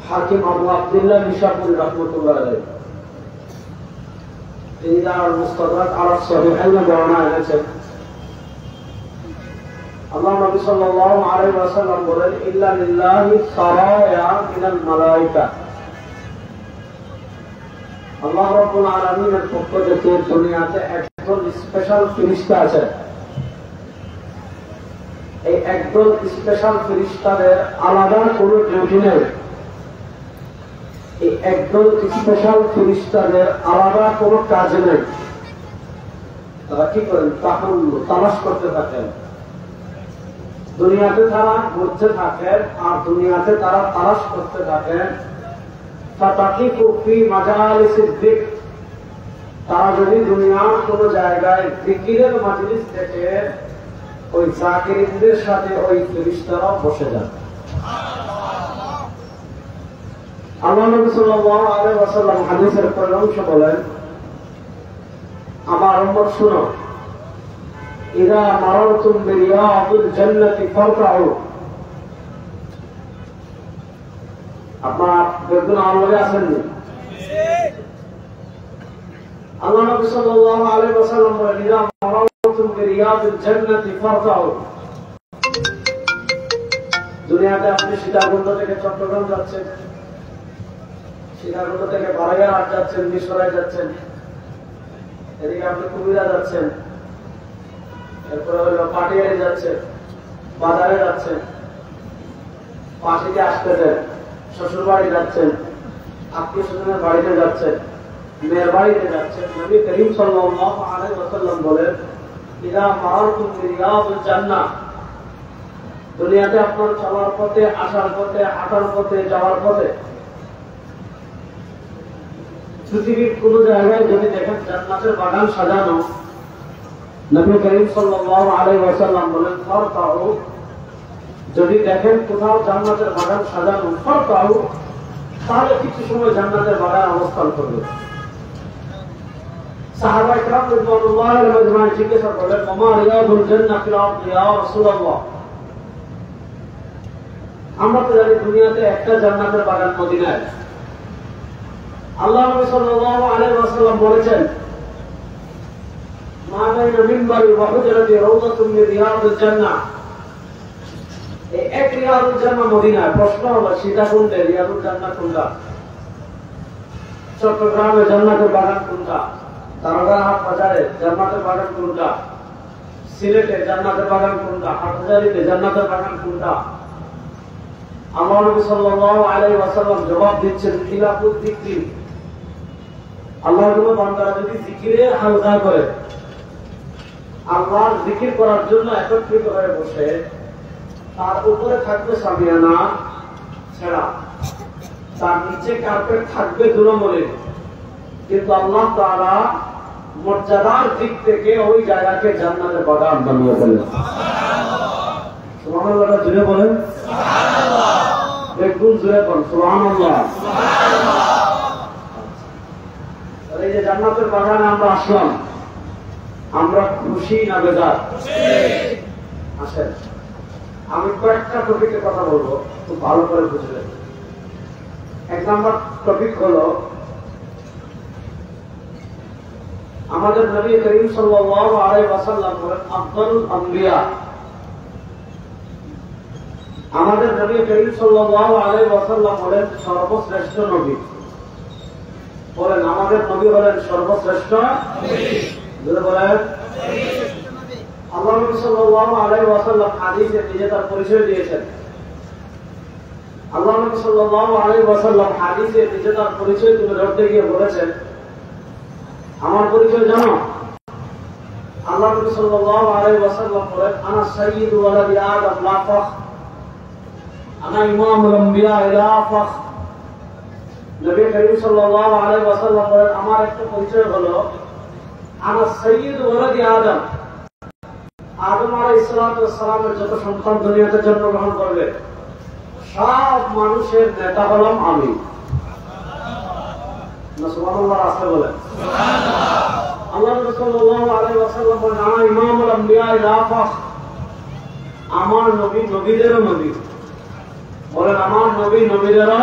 হাকিম আবু আব্দুল্লাহ নিশাপুরী রাহমাতুল্লাহ আলাইহি তিনি তার মুস্তাদরাক আলা সহিহাইনে বর্ণনা এনেছেন। আল্লাহ নবী সাল্লাল্লাহু আলাইহি ওয়াসাল্লাম বলেন, ইল্লা লিল্লাহি সারায়া মিনাল মালায়েকা, আল্লাহ রাব্বুল আলামিনের পক্ষ থেকে দুনিয়াতে একজন স্পেশাল ফেরেশতা আছে। এই একজন স্পেশাল ফেরেশতাদের আলাদা কোনো ডিউটি নেই। এই একজন স্পেশাল ফেরেশতাদের আলাদা কোনো কাজ নেই। তারা কি করেন? তালাশ করতে থাকেন। দুনিয়াতে তারা ঘুরতে থাকেন আর দুনিয়াতে তারা তালাশ করতে থাকেন। তারা যদি দুনিয়ার কোন জায়গায় জিকিরের মাজলিস থেকে ওই জাকিরদের সাথে ওই ফেরেশতারা বসে যান। আল্লাহ নবী সাল্লাল্লাহু আলাইহি ওয়াসাল্লাম হাদিসের পরের অংশ বলেন, আমার উম্মত শুনো, ইযা মারাতুম বিরিয়াদিল জান্নাতি ফারকাউ। আপনারা দেখুন, আমলে আছেন নি? আল্লাহ নবী সাল্লাল্লাহু আলাইহি ওয়াসাল্লাম বলেন, ইযা মারাতুম বিরিয়াদিল জান্নাতি ফারকাউ। দুনিয়াতে আপনি সীতাকুণ্ড থেকে চট্টগ্রাম যাচ্ছেন, সীতাকুণ্ড থেকে বারাইয়ারহাট যাচ্ছেন, মিশরায় যাচ্ছেন, এদিকে আপনি কুমিল্লা যাচ্ছেন, এরপরে হলো পাটিয়ারি যাচ্ছেন, বাজারে যাচ্ছেন, পাশে আসতেছেন, শ্বশুর বাড়ি যাচ্ছেন, আত্মীয় স্বজনের বাড়িতে যাচ্ছেন, মেয়ের বাড়িতে যাচ্ছেন। নবী করিম সাল্লাল্লাহু আলাইহি ওয়াসাল্লাম বলেন, ইযা মারাতুম বিরিয়াদিল জান্নাহ। দুনিয়াতে আপনার চলার পথে, আসার পথে, হাঁটার পথে, যাওয়ার পথে পৃথিবীর কোন জায়গায় যদি দেখেন জান্নাতের বাগান সাজানো, নবী করিম সাল্লাল্লাহু আলাইহি ওয়াসাল্লাম বলেন, ফারকাউ। যদি দেখেন কোথাও জান্নাতের বাগান সাজানো, ফারকাউ, তাহলে কিছু সময় জান্নাতের বাগান অবস্থান করবে। সাহাবা ইকরাম রাদিয়াল্লাহু আনহুম মাজমাঈন জিজ্ঞাসা করলেন, ওমা রিয়াদুল জান্নাহ ফিল আরদি ইয়া রাসূলুল্লাহ। আমরা তো জানি দুনিয়াতে একটা জান্নাতের বাগান মদিনায়। আল্লাহ নবী সাল্লাল্লাহু আলাইহি ওয়াসাল্লাম বলেছেন, মা বাইনা মিম্বারি ওয়া হুজরাতি রাওদাতুম মিন রিয়াদিল জান্নাহ। এই এক রিয়াদুল জান্নাহ মদিনায়। প্রশ্ন হলো, সীতাকুণ্ডে রিয়াদুল জান্নাহ কোনটা? চট্টগ্রামে জান্নাতের বাগান কোনটা? তারাগাহাট বাজারে জান্নাতের বাগান কোনটা? সিলেটে জান্নাতের বাগান কোনটা? হাটহাজারীতে জান্নাতের বাগান কোনটা? আল্লাহ নবী সাল্লাল্লাহু আলাইহি ওয়াসাল্লাম জবাব দিচ্ছেন, খিলাফুদ যিকরি। আল্লাহর কোন বান্দারা যদি জিকিরে হালকা করে, আল্লাহর জিকির করার জন্য একত্রিত হয়ে বসে, তার উপরে থাকবে সামিয়ানা ছেঁড়া, তার নিচে কার্পেট থাকবে দুরমলিন, কিন্তু আল্লাহ তাআলা মর্যাদার দিক থেকে ওই জায়গাকে জান্নাতের বাগান বানিয়ে ফেলেন। সুবহানাল্লাহ, জুড়ে বলেন সুবহানাল্লাহ। দেখুন, জুড়ে বলেন সুবহানাল্লাহ। এই যে জান্নাতের বাগানে আমরা আসলাম, আমরা খুশি না বেজার? আসেন, আমি কয়েকটা টপিকের কথা বলবো, খুব ভালো করে বুঝলেন। এক নম্বর টপিক হলো, আমাদের নবী করিম সাল্লাল্লাহু আলাইহি ওয়াসাল্লাম বলেন, আফদালুল আম্বিয়া। আমাদের নবী করিম সাল্লাল্লাহু আলাইহি ওয়াসাল্লাম বলেন, সর্বশ্রেষ্ঠ নবী। বলেন, আমাদের নবী হলেন সর্বশ্রেষ্ঠ নবী। বলেন, আল্লাহ নবী সাল্লাল্লাহু আলাইহি ওয়াসাল্লাম হাদিসে নিজে তার পরিচয় দিয়েছেন। আল্লাহ নবী সাল্লাল্লাহু আলাইহি ওয়াসাল্লাম হাদিসে নিজে তার পরিচয় তুলে ধরতে গিয়ে বলেছেন, আমার পরিচয় জানো? আল্লাহ নবী সাল্লাল্লাহু আলাইহি ওয়াসাল্লাম বলেন, আনা সাইয়্যিদু ওয়ালাদি আদম লা ফখর, আনা ইমামুল আম্বিয়া লা ফখর। নবী করিম সাল্লাল্লাহু আলাইহি ওয়াসাল্লাম বলেন, আমার একটা পরিচয় হলো, আনা সাইয়্যিদু ওয়ালাদি আদম। আদম আলাইহিস সালামের যত সন্তান দুনিয়াতে জন্মগ্রহণ করবে, সব মানুষের নেতা হলাম আমি। সুবহানাল্লাহ, আসতে বলেন সুবহানাল্লাহ। আল্লাহ রাসূল সাল্লাল্লাহু আলাইহি ওয়াসাল্লাম বলেন, আনা ইমামুল আম্বিয়া লা ফখর। আমার নবী নবীদেরও নবী। বলেন আমার নবী নবীদেরও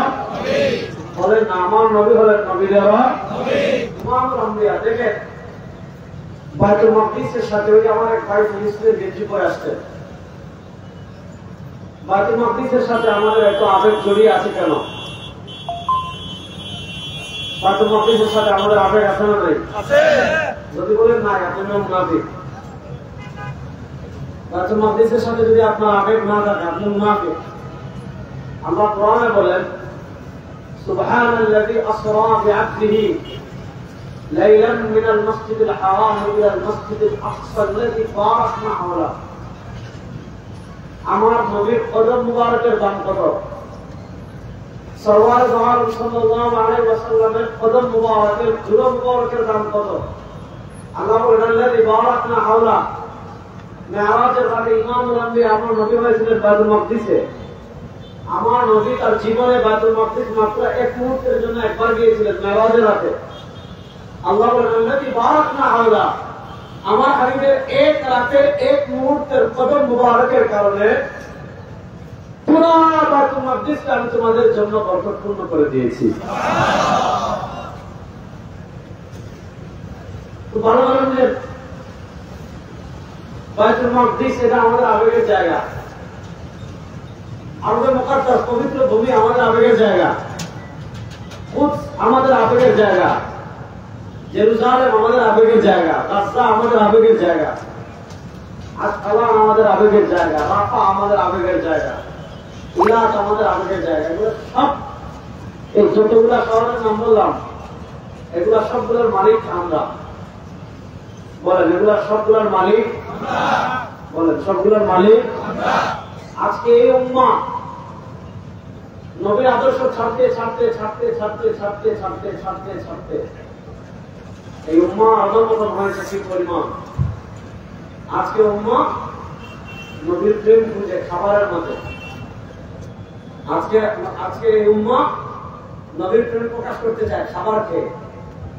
বলেন না, আমার নবী হলেন নবীদেরও ইমামুল আম্বিয়া। দেখেন বাইতুল মাকদিসের সাথে ওই আমার এক ভাই ফিলিস্তিনের গেঞ্জি পরে আসছে। বাইতুল মাকদিসের সাথে আমাদের এত আবেগ জড়িয়ে আছে কেন? বাইতুল মাকদিসের সাথে আমাদের আবেগ আছে না নাই? যদি বলেন নাই, আপনি মুনাফিক। বাইতুল মাকদিসের সাথে যদি আপনার আবেগ না থাকে, আপনি মুনাফিক। আল্লাহ কোরআনে বলেন সুবহানাল্লাযী আসরা বিআবদিহি লাইলান মিনাল মাসজিদিল হারাম ইলাল মাসজিদিল আকসা আল্লাযী বারাকনা হাওলা। আমার নবীর কদম মুবারকের দাম কত? সরওয়ার জামান সাল্লাল্লাহু আলাইহি ওয়াসাল্লামের কদম মুবারকের ধুলো মুবারকের দাম কত? আল্লাহ বলেন আল্লাযী বারাকনা হাওলা। মেরাজের রাতে ইমামুল আম্বিয়া আমার নবী হয়েছিলেন বাইতুল মাকদিসে। আমার নবী তার জীবনে বাইতুল মাকদিস মাত্র এক মুহূর্তের জন্য একবার গিয়েছিলেন মেরাজের রাতে। আল্লাহ বলেন আল্লাযী বারাকনা হাওলা। আমার হাবিবের এক রাতের এক মুহূর্তের কদম মুবারকের কারণে পুরো বাইতুল মাকদিসকে আমি তোমাদের জন্য বরকতপূর্ণ করে দিয়েছি। তো ভালো যে বাইতুল মাকদিস এটা আমাদের আবেগের জায়গা। আরবে মুকাদ্দাস পবিত্র ভূমি আমাদের আবেগের জায়গা। কুদস আমাদের আবেগের জায়গা। জেরুজালেম আমাদের আবেগের জায়গা। গাজা আমাদের আবেগের জায়গা। আসকালান আমাদের আবেগের জায়গা। রাফা আমাদের আবেগের জায়গা। ইলাত আমাদের আবেগের জায়গা। এগুলো সব, এই যতগুলা শহরের নাম বললাম, এগুলা সবগুলোর মালিক আমরা। বলেন এগুলা সবগুলোর মালিক আমরা। বলেন সবগুলোর মালিক আমরা। আজকে এই উম্মাহ নবীর আদর্শ ছাড়তে ছাড়তে ছাড়তে ছাড়তে ছাড়তে ছাড়তে ছাড়তে ছাড়তে এই উম্মাহ অধঃপতন হয়েছে কি পরিমাণ। আজকে উম্মাহ নবীর প্রেম খুঁজে খাবারের মধ্যে। আজকে এই উম্মাহ নবীর প্রেম প্রকাশ করতে চায় খাবার খেয়ে,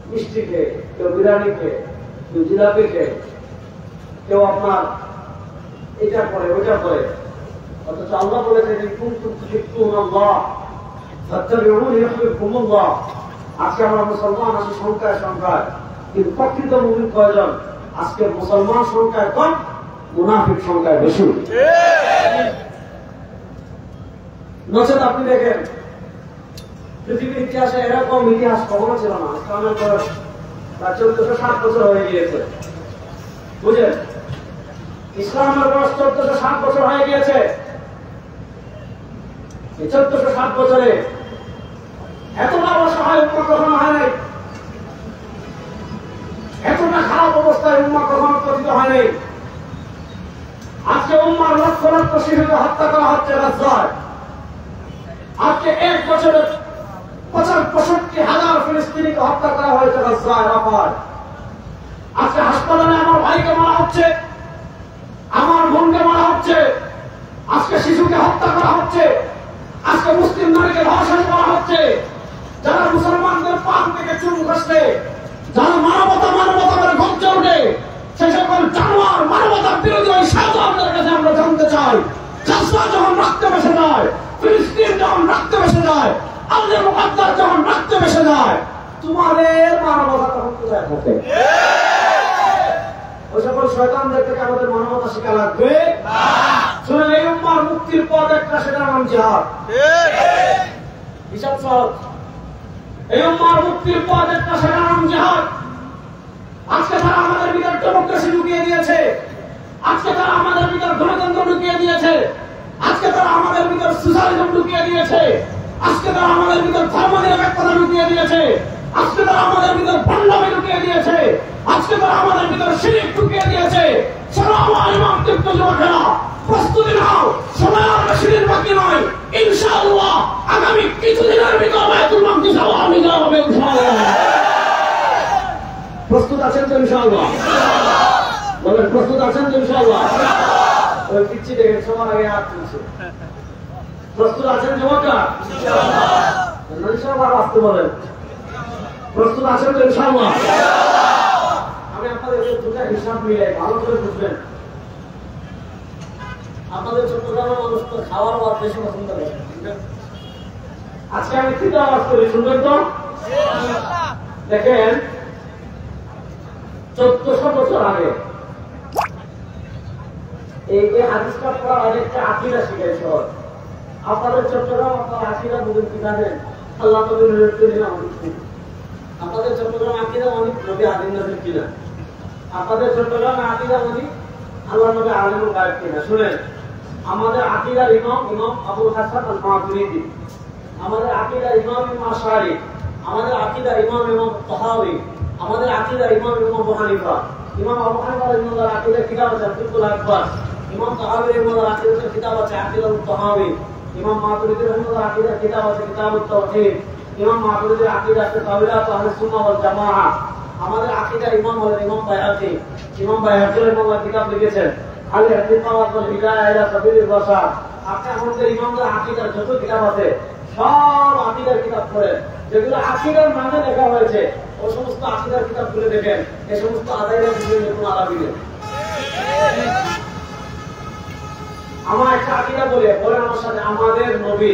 মিষ্টি খেয়ে, কেউ বিরিয়ানি খেয়ে, কেউ জিলাপি খেয়ে, কেউ আপনার এটা করে ওইটা করে। অথচ আল্লাহ বলেছেন কুনতুম তুহিব্বুনাল্লাহ ফাত্তাবিউনি ইউহিব্বুকুমুল্লাহ। আজকে আমরা মুসলমান আছি সংখ্যায় সংখ্যায়, কিন্তু প্রকৃত মুমিন কয়জন? আজকে মুসলমান সংখ্যায় কম, মুনাফিক সংখ্যায় বেশি। নচেত আপনি দেখেন পৃথিবীর ইতিহাসে এরকম ইতিহাস কখনো ছিল না। ইসলামের বয়স প্রায় 1460 বছর হয়ে গিয়েছে। বুঝলেন, ইসলামের বয়স 1460 বছর হয়ে গিয়েছে। এই 1460 বছরে এতটা অসহায় উম্মাহ কখনো হয় নাই, এতটা খারাপ অবস্থায় উম্মাহ কখনো পতিত হয় নাই। আজকে উম্মার লক্ষ লক্ষ শিশুকে হত্যা করা হচ্ছে গাজায়। আজকে এক বছরে 65,000 ফিলিস্তিনিকে হত্যা করা হয়েছে গাজায়, রাফায়। আজকে হাসপাতালে আমার ভাইকে মারা হচ্ছে, আমার বোনকে মারা হচ্ছে, আজকে শিশুকে হত্যা করা হচ্ছে, আজকে মুসলিম নারীকে ধর্ষণ করা হচ্ছে। যারা মুসলমানদের পান থেকে চুন ঘষলে, যারা মানবতা মানবতা করে গর্জে ওঠে, সেই সকল জানোয়ার মানবতার বিরোধী ওই শাহজাহানদের কাছে আমরা জানতে চাই, গাজা যখন রক্তে ভেসে যায়, ফিলিস্তিন যখন রক্তে ভেসে যায়, আল মুকাদ্দাস যখন রক্তে ভেসে যায়, তোমাদের মানবতা তখন কোথায় থাকে? ওই সকল শয়তানদের থেকে আমাদের মানবতা শিক্ষা লাগবে। শুনে এই উম্মার মুক্তির পথ একটা, সেটার নাম জিহাদ। হিসাব সহজ। এই উম্মার মুক্তির পথ একটা, সেটার নাম জিহাদ। আজকে তারা আমাদের ভিতর ডেমোক্রেসি ঢুকিয়ে দিয়েছে, আজকে তারা আমাদের ভিতর গণতন্ত্র ঢুকিয়ে দিয়েছে, আজকে তারা আমাদের ভিতর সোশ্যালিজম ঢুকিয়ে দিয়েছে, আজকে তারা আমাদের ভিতর ধর্মনিরপেক্ষতা ঢুকিয়ে দিয়েছে, আজকে তারা আমাদের ভিতর পাণ্ডবী ঢুকিয়ে দিয়েছে, আজকে তারা আমাদের ভিতর শিরিক ঢুকিয়ে দিয়েছে। চলো আমার ইমাম তৃপ্ত যুবকেরা, প্রস্তুতি নাও, সময় আর বেশি দিন বাকি নয়। ইনশাআল্লাহ আগামী কিছুদিনের ভিতর বাইতুল মাকদিস আওয়ামী হবে ইনশাআল্লাহ। প্রস্তুত আছেন তো ইনশাআল্লাহ? বলেন প্রস্তুত আছেন তো ইনশাআল্লাহ? ওই পিচ্ছি দেখে সবার আগে হাত তুলছে। প্রস্তুত আছেন যুবকরা? ইনশাআল্লাহ। ইনশাআল্লাহ আসতে বলেন। প্রস্তুত আছেন তো ইনশাআল্লাহ? আমি আপনাদের দুটা হিসাব মিলে ভালো করে বুঝবেন। আপনাদের চট্টগ্রামের মানুষ তো খাওয়ার আওয়াজ বেশি পছন্দ করে। আজকে আমি কি আওয়াজ করি শুনবেন তো? দেখেন 1400 বছর আগে এই হাদিসটা পড়া আরেকটা আকীদা শিখাইছে। আপনাদের চট্টগ্রাম আপনার আকীদা বুঝেন কি জানেন? আল্লাহ নবী নির্দেশ আপনাদের চট্টগ্রাম আকীদা অনেক নবী আদিম নবী কিনা? আপনাদের চট্টগ্রাম আকীদা অনেক আল্লাহ নবী আলিম গায়ব কিনা? শুনেন, আমাদের আকীদার ইমাম আবুল হাসান আল মাতুরিদি, আমাদের আকীদার ইমাম আশআরী, আমাদের আকীদার ইমাম তাহাওয়ী, আমাদের আকীদার ইমাম আবু হানিফা, ইমাম আবু হানিফা রাহিমাহুল্লাহর আকীদার কিতাব আছে ফিকহুল আকবার, ইমাম তাহাওয়ী রাহিমাহুল্লাহর আকীদার কিতাব আছে আকীদাতুত তাহাওয়ী, ইমাম মাতুরিদি রাহিমাহুল্লাহর আকীদার কিতাব আছে কিতাবুত তাওহীদ, ইমাম মাতুরিদির আকীদা আছে তাওহীদ আহলে সুন্নাহ ওয়াল জামাআহ। আমাদের আকীদার ইমাম হলেন ইমাম বাইহাকী। ইমাম বাইহাকী রাহিমাহুল্লাহ কিতাব লিখেছেন আল ইতিকাদ ওয়াল হিদায়াহ ইলা সাবিলির রাশাদ। আপনি আমাদের ইমামদের আকীদার যত কিতাব আছে সব আকীদার কিতাব পড়েন, যেগুলো আকীদার নামে লেখা হয়েছে ওই সমস্ত আকীদার কিতাব খুলে দেখেন, এই সমস্ত আদায়ের বিষয়ে কোনো আলাদা নেই। আমার একটা আকীদা বলেন আমার সাথে, আমাদের নবী,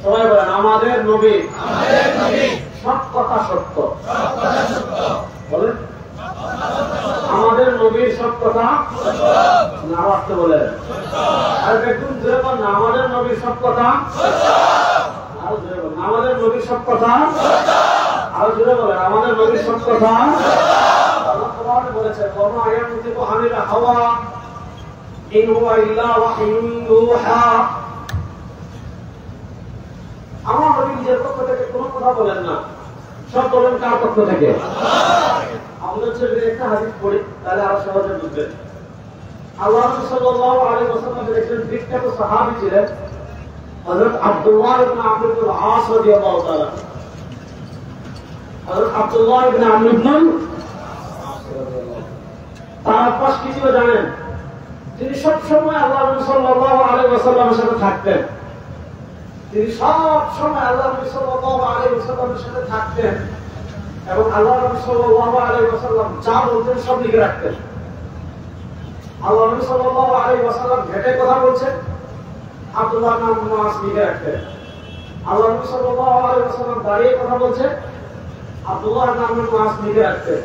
সবাই বলেন আমাদের নবী সব কথা সত্য। বলেন আমাদের নবীর সব কথা না রাখতে বলেন। আর একদম জোরে বলেন আমাদের নবীর সব কথা, আরো জোরে বলেন আমাদের নবীর সব কথা, আরো জোরে বলেন আমাদের নবীর সব কথা। আল্লাহ কোরআনে বলেছেন ওমা ইয়ানতিকু আনিল হাওয়া ইন হুয়া ইল্লা ওয়াহয়ুন ইউহা। আমার নবী নিজের পক্ষ থেকে কোনো কথা বলেন না, সব বলেন কার পক্ষ থেকে? আমাদের ছেলে একটা হাদিস পড়ি তাহলে আরো সহজে বুঝবেন। আল্লাহ রাসূল সাল্লাল্লাহু আলাইহি ওয়াসাল্লামের একজন বিখ্যাত সাহাবী ছিলেন হযরত আব্দুল্লাহ ইবনে আমর ইবনে আস রাদিয়াল্লাহু তাআলা। হযরত আব্দুল্লাহ ইবনে আমর ইবনে আস রাদিয়াল্লাহু তার পাশ কি ছিল জানেন? তিনি সব সময় আল্লাহ রাসূল সাল্লাল্লাহু আলাইহি ওয়াসাল্লামের সাথে থাকতেন। তিনি সব সময় আল্লাহ নবী সাল্লাল্লাহু আলাইহি ওয়াসাল্লামের সাথে থাকতেন এবং আল্লাহ নবী সাল্লাল্লাহু আলাইহি ওয়াসাল্লাম যা বলতেন সব লিখে রাখতেন। আল্লাহ নবী সাল্লাল্লাহু আলাইহি ওয়াসাল্লাম হেঁটে কথা বলছেন, আব্দুল্লাহ ইবনে আমর ইবনে আস লিখে রাখতেন। আল্লাহ নবী সাল্লাল্লাহু আলাইহি ওয়াসাল্লাম দাঁড়িয়ে কথা বলছেন, আব্দুল্লাহ ইবনে আমর ইবনে আস লিখে রাখতেন।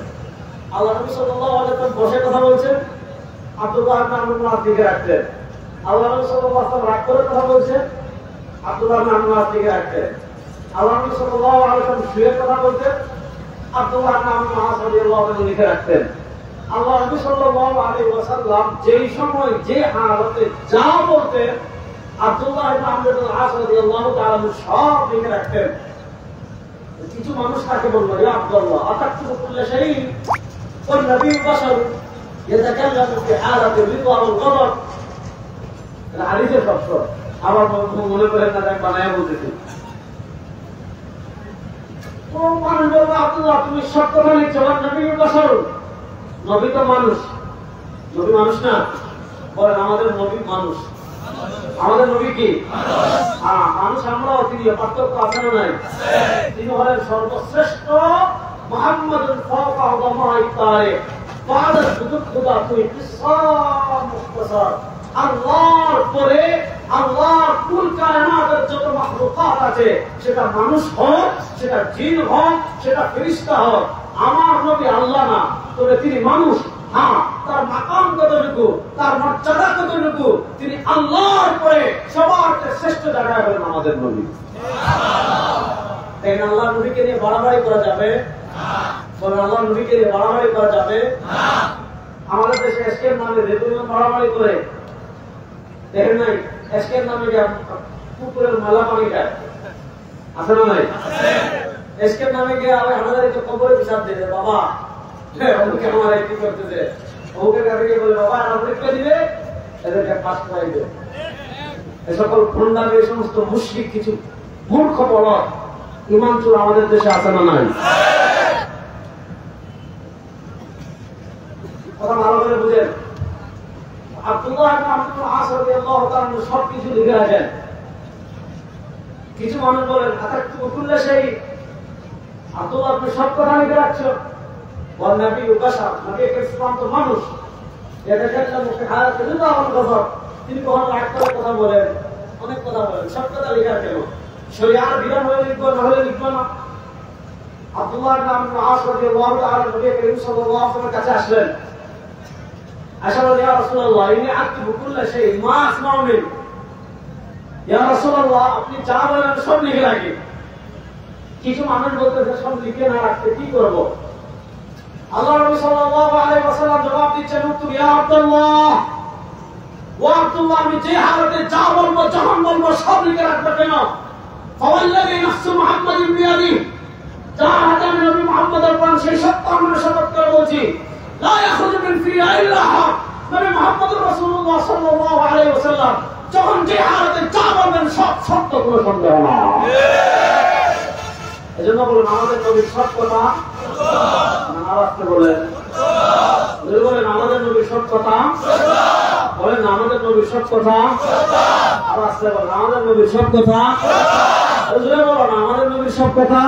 আল্লাহ নবী সাল্লাল্লাহু আলাইহি ওয়াসাল্লাম বসে কথা বলছেন, আব্দুল্লাহ ইবনে আমর ইবনে আস লিখে রাখতেন। আল্লাহ নবী সাল্লাল্লাহু আলাইহি ওয়াসাল্লাম রাগ করে কথা বলছেন, আব্দুল্লাহ ইবনে আমর ইবনে আস লিখে রাখতেন। আল্লাহ নবী সাল্লাল্লাহু আলাইহি ওয়াসাল্লাম শুয়ে কথা বলতেন, আব্দুল্লাহ ইবনে আমর ইবনে আস রাদিয়াল্লাহু আনহু লিখে রাখতেন। আল্লাহ নবী সাল্লাল্লাহু আলাইহি ওয়াসাল্লাম যেই সময় যে হালতে যা বলতেন আব্দুল্লাহ ইবনে আমর ইবনে আস রাদিয়াল্লাহু তাআলা সব লিখে রাখতেন। কিছু মানুষ তাকে বলল, ইয়া আব্দুল্লাহ আতাকতুবু কুল্লা শাইইন ওয়ান নবী বাশার ইয়াতাকাল্লামু ফি হালাতি রিদা ওয়াল গদব। এটা হাদিসের শব্দ, আমার মনে করেন না তাই বানায়া বলতেছি। ও মানুষ বলল, আব্দুল্লাহ তুমি সব কথা লিখছো, নবী বাশার, নবী তো মানুষ, নবী মানুষ না? বলেন আমাদের নবী মানুষ, আমাদের নবী কি হ্যাঁ মানুষ? আমরাও তিনি পার্থক্য আছে না নাই? তিনি হলেন সর্বশ্রেষ্ঠ মুহাম্মাদুন ফাওকা উলামাই তারিখ বাদা সুদুদ খুদা তুই কিসাম মুখতাসার। আল্লাহর পরে আল্লাহর কুল কায়নাতের যত মাখলুকাত আছে, সেটা মানুষ হোক, সেটা জিন হোক, সেটা ফেরেশতা হোক, আমার নবী আল্লাহ না, তবে তিনি মানুষ। হ্যাঁ, তার মাকাম কতটুকু, তার মর্যাদা কতটুকু, তিনি আল্লাহর পরে সবার শ্রেষ্ঠ জায়গায় হলেন আমাদের নবী। তাই আল্লাহ নবীকে নিয়ে বাড়াবাড়ি করা যাবে? বলেন আল্লাহ নবীকে নিয়ে বাড়াবাড়ি করা যাবে? আমাদের দেশে এসকের নামে যে পরিমাণ বাড়াবাড়ি করে দেখেন নাই? এসকের নামে পুকুরের মেলা পানি খায়, আছে না নাই? এসকের নামে গিয়ে আবার হানাদারিকে কবরে বিচার দিবে, বাবা অমুকে আমার কি করতেছে, অমুকের কাছে গিয়ে বলে বাবা আর পরীক্ষা দিবে, এদেরকে পাস করাই দেবে। এই সকল ভণ্ডার, এই সমস্ত মুশরিক কিছু মূর্খ বড় ইমান চোর আমাদের দেশে আছে না নাই? কথা ভালো করে বুঝেন। আব্দুল্লাহ ইবনে আমর ইবনে আস রাদিয়াল্লাহু তাআলা সব কিছু লিখে রাখেন। কিছু মানুষ বলেন আতাকতুবু কুল্লা শাইইন, আব্দুল্লাহ আপনি সব কথা লিখে রাখছো। বল নবী বাশার, নবী একজন মানুষ, তিনি কখনো রাগ করে কথা বলেন, অনেক কথা বলেন, সব কথা লেখার কেন? শরিয়ার বিধান হলে লিখবো, না হলে লিখবো না। আব্দুল্লাহ ইবনে আমর ইবনে আস রাদিয়াল্লাহু তাআলা নবী করিম সাল্লাল্লাহু আলাইহি ওয়াসাল্লামের কাছে আসলেন। আশা বললেন, ইয়া রাসূলুল্লাহ, ইন্নী আকতুবু কুল্লা শাই মা আসমাউ মিন। ইয়া রাসূলুল্লাহ, আপনি যা বলেন সব লিখে রাখি। কিছু মানুষ বলতেছে সব লিখে না রাখতে কি করব? আল্লাহ নবী সাল্লাল্লাহু আলাইহি ওয়াসাল্লাম জবাব দিচ্ছেন, উক্তুব ইয়া আব্দুল্লাহ, ও আব্দুল্লাহ, আমি যে হালতে যা বলবো, যখন বলবো সব লিখে রাখবো। কেন? ফাওয়াল্লাযী নাফসু মুহাম্মাদিন বিয়াদিহি, যার হাতে আমি নবী মুহাম্মদের প্রাণ, সেই সত্য আমরা শপথ করে বলছি, লা ইয়াখরুজু মিন ফিহা ইল্লা হক। নবী মুহাম্মদুর রাসূলুল্লাহ সাল্লাল্লাহু আলাইহি ওয়াসাল্লাম যখন যে হালতে যা বলবেন সব সত্য, কোনো সন্দেহ না। এজন্য বলুন, আমাদের নবীর সব কথা নারাজতে বলেন, বলেন আমাদের নবীর সব কথা, বলেন আমাদের নবীর সব কথা, আর আসতে বলেন আমাদের নবীর সব কথা, বলেন আমাদের নবীর সব কথা।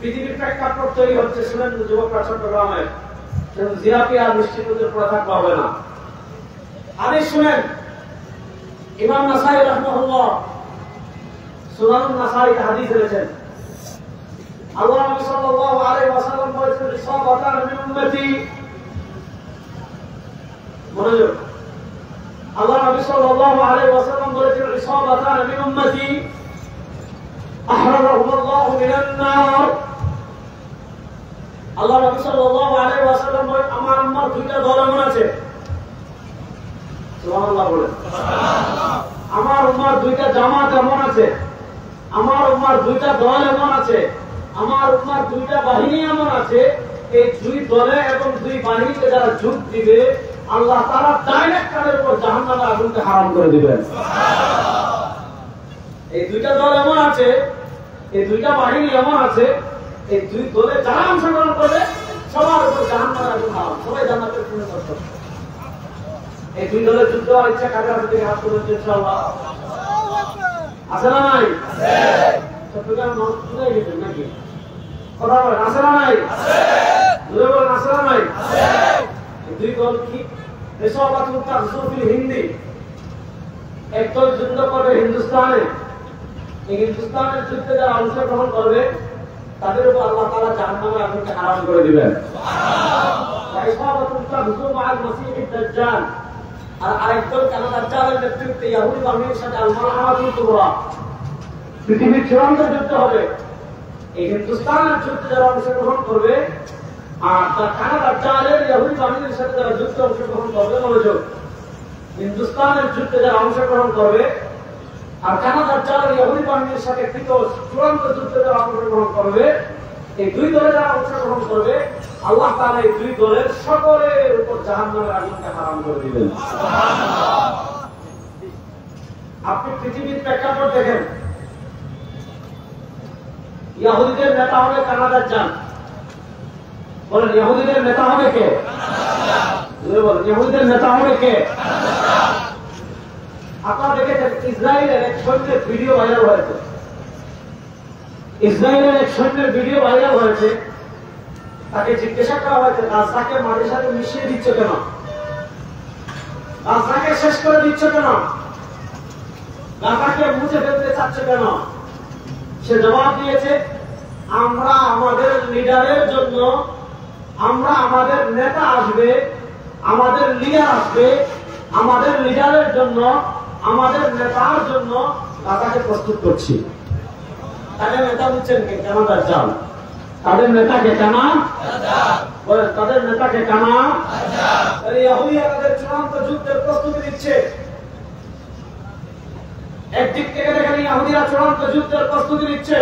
পৃথিবীর প্রেক্ষাপট তৈরি হচ্ছে, শুনেন যুবকরা চট্টগ্রামের, জিলাপি আর মিষ্টি দুধের পরে থাকতে হবে না। আরে শুনেন, ইমাম নাসাই রাহমাহুল্লাহ সুনানুন নাসাইতে হাদিস এনেছেন। আল্লাহ নবী সাল্লাল্লাহু আলাইহি ওয়াসাল্লাম বলেছেন, ইসাবাতান মিন উম্মতি, মনোযোগ, আল্লাহ নবী সাল্লাল্লাহু আলাইহি ওয়াসাল্লাম বলেছেন, ইসাবাতান মিন উম্মতি আহরারহুমুল্লাহু মিনান নার। আল্লাহ নবী সাল্লাল্লাহু আলাইহি ওয়াসাল্লাম বলেন, আমার উম্মত দুইটা দল এমন আছে, সুবহানাল্লাহ বলেন, আমার উম্মত দুইটা জামাত এমন আছে, আমার উম্মার দুইটা দল এমন আছে, আমার উম্মার দুইটা বাহিনী এমন আছে, এই দুই দলে এবং দুই বাহিনীতে যারা যোগ দিবে, আল্লাহ তাআলা ডাইরেক্ট তাদের উপর জাহান্নামের আগুনকে হারাম করে দিবেন। এই দুইটা দল এমন আছে, এই দুইটা বাহিনী এমন আছে, এই দুই দলে যারা অংশগ্রহণ করবে সবার উপর জাহান্নামের আগুন হারাম, সবাই জান্নাতের পূর্ণ করতে। এই দুই দলের যুদ্ধ হওয়ার ইচ্ছা কাদের হাতে থেকে হাত তুলে ইনশাআল্লাহ আছে না নাই? চট্টগ্রাম নয় গেছেন নাকি? কথা বলেন, আছে না নাই? বলেন আছে না নাই? দুই দল কি? হিন্দি একদল যুদ্ধ করবে হিন্দুস্তানে, এই হিন্দুস্তানের যুদ্ধে যারা অংশগ্রহণ করবে তাদের উপর আল্লাহ তাআলা জাহান্নামের আগুনকে হারাম করে দিবেন। আর আরেকদল কেন দাজ্জালের নেতৃত্বে ইহুদি বাহিনীর সাথে আল-মারহামাতুল কুবরা, পৃথিবীর চূড়ান্ত যুদ্ধ হবে। এই হিন্দুস্তানের যুদ্ধে যারা অংশগ্রহণ করবে আর তার কানা দাজ্জালের ইহুদি বাহিনীর সাথে যারা যুদ্ধে অংশগ্রহণ করবে, মনোযোগ, হিন্দুস্তানের যুদ্ধে যারা অংশগ্রহণ করবে আর কানা দাজ্জালের ইহুদি বাহিনীর সাথে চূড়ান্ত যুদ্ধে যারা অংশগ্রহণ করবে, এই দুই দলে যারা অংশগ্রহণ করবে, আল্লাহ তাআলা এই দুই দলের সকলের উপর জাহান্নামের আগুনকে হারাম করে দিবেন। আপনি পৃথিবীর প্রেক্ষাপট দেখেন, ইহুদিদের নেতা হবে কানা দাজ্জাল। বলেন ইহুদিদের নেতা হবে কে? বলেন ইহুদিদের নেতা হবে কে? আপনারা দেখেছেন ইসরায়েলের এক সৈন্যের ভিডিও ভাইরাল হয়েছে, ইসরায়েলের এক সৈন্যের ভিডিও ভাইরাল হয়েছে। তাকে জিজ্ঞাসা করা হয়েছে, গাছটাকে মাটির সাথে মিশিয়ে দিচ্ছ কেন? গাছটাকে শেষ করে দিচ্ছ কেন? গাছটাকে মুছে ফেলতে চাচ্ছ কেন? সে জবাব দিয়েছে, আমরা আমাদের লিডারের জন্য, আমরা আমাদের নেতা আসবে, আমাদের লিডার আসবে, আমাদের লিডারের জন্য, আমাদের নেতার জন্য গাছটাকে প্রস্তুত করছি। তাদের নেতা বুঝছেন কে? কেন দাজ্জাল। তাদের নেতাকে কানা বলেন, তাদের নেতাকে কানা। ইহুদিরা তাদের চূড়ান্ত যুদ্ধের প্রস্তুতি দিচ্ছে। একদিক থেকে দেখেন ইহুদিরা চূড়ান্ত যুদ্ধের প্রস্তুতি দিচ্ছে,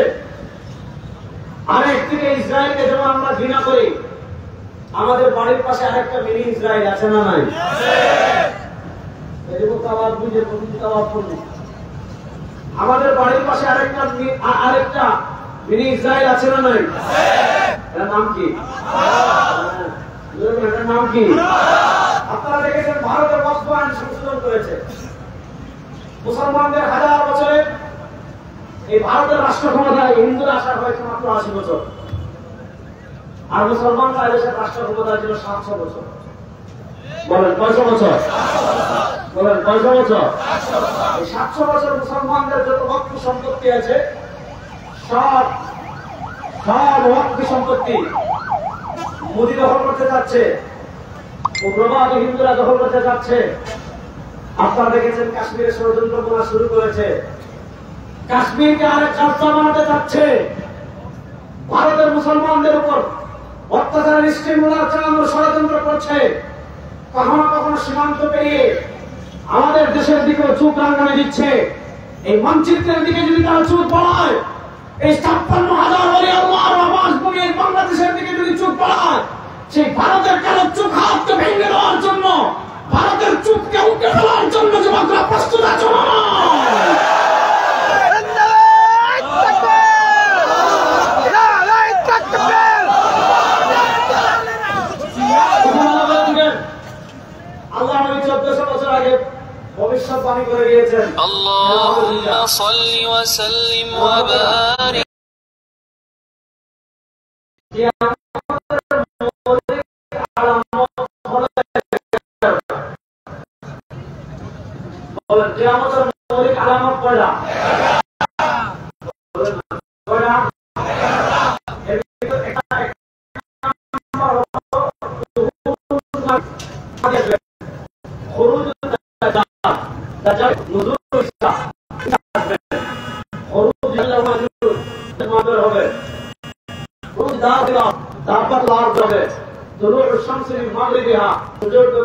আরেক দিকে ইসরায়েলকে যেমন আমরা ঘৃণা করি, আমাদের বাড়ির পাশে আরেকটা মিনি ইসরায়েল আছে না নাই? আমাদের বাড়ির পাশে আরেকটা মিনি ইসরায়েল আছে না নাই? এর নাম কি? এটার নাম কি? আপনারা দেখেছেন ভারতের বস্ত্র আইন সংশোধন করেছে। মুসলমানদের 1000 বছরে এই ভারতের রাষ্ট্র ক্ষমতায় হিন্দুরা আসা হয়েছে মাত্র 80 বছর, আর মুসলমানরা এদেশের রাষ্ট্র ক্ষমতায় ছিল 700 বছর। বলেন 500 বছর, বলেন 500 বছর। এই 700 বছর মুসলমানদের যত ওয়াক্ফ সম্পত্তি আছে সব ওয়াক্ফ সম্পত্তি মোদি দখল করতে যাচ্ছে, উগ্রবাদী হিন্দুরা দখল করতে যাচ্ছে। আপনারা দেখেছেন কাশ্মীরে ষড়যন্ত্র করা শুরু করেছে, কাশ্মীরকে আরেক রাস্তা বানাতে যাচ্ছে, ভারতের মুসলমানদের উপর অত্যাচারের স্টিমুলার চালানোর ষড়যন্ত্র করছে। কখনো কখনো সীমান্ত পেরিয়ে আমাদের দেশের দিকেও চোখ রাঙানি দিচ্ছে। এই মানচিত্রের দিকে যদি তারা চোখ পড়ায়, এই ৫৬,০০০ ওলি আল্লাহর আবাস ভূমির বাংলাদেশের দিকে যদি চোখ পড়ায়, সেই ভারতের কালো চোখ হাতকে ভেঙে দেওয়ার জন্য, ভারতের চোখকে উঠে দেওয়ার জন্য যুবকরা প্রস্তুত আছো? আল্লাহ নবী ১৪০০ বছর আগে ভবিষ্যৎবাণী করে গিয়েছেন, আল্লাহুম্মা সাল্লি ওয়া সাল্লিম ওয়া বারিক বলেন কিয়ামতের মৌলিক আলামত কয়টা?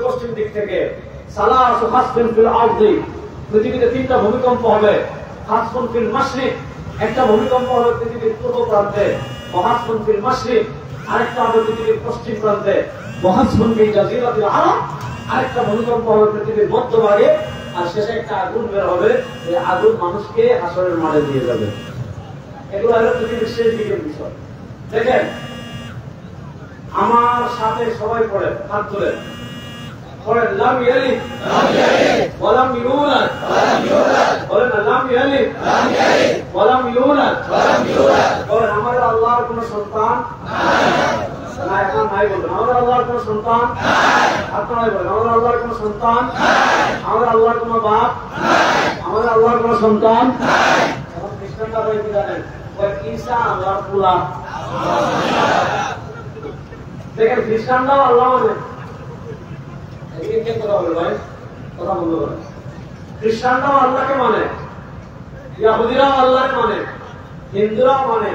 পশ্চিম দিক থেকে পৃথিবীতে ৩টা ভূমিকম্প হবে। হাসফুন ফিল মাশরিক, একটা ভূমিকম্প হবে পৃথিবীর পূর্ব প্রান্তে, ওয়াহাসফুন ফিল মাশরিক, আরেকটা হবে পৃথিবীর পশ্চিম প্রান্তে, ওয়াহাসফুন ফিল জাজিরাতিল আরব, আরেকটা ভূমিকম্প হবে পৃথিবীর মধ্যভাগে, আর শেষে একটা আগুন বের হবে, এই আগুন মানুষকে হাসরের মাঠে দিয়ে যাবে। এগুলো হলো পৃথিবীর শেষ দিকের বিষয়। দেখেন, আমার সাথে সবাই পড়ে, হাত তুলে পড়েন, লাম ইয়ালিদ ওয়া লাম ইউলাদ, বলেন লাম ইয়ালিদ ওয়া লাম ইউলাদ, বলেন আমাদের আল্লাহর কোনো সন্তান নাই, এখন নাই বলবেন আমাদের আল্লাহর কোনো সন্তান নাই, আপনারাই বলেন আমাদের আল্লাহর কোনো সন্তান নাই, আমাদের আল্লাহর কোনো বাপ নাই, আমাদের আল্লাহর কোনো সন্তান নাই। এখন খ্রিস্টানরা বলে কি জানেন, ঈসা আল্লাহর পুলা। দেখেন খ্রিস্টানরাও আল্লাহ মানে, কথা বলে ভাই, কথা বলতে পারে, খ্রিস্টানরাও আল্লাহকে মানে, ইহুদিরাও আল্লাহকে মানে, হিন্দুরাও মানে,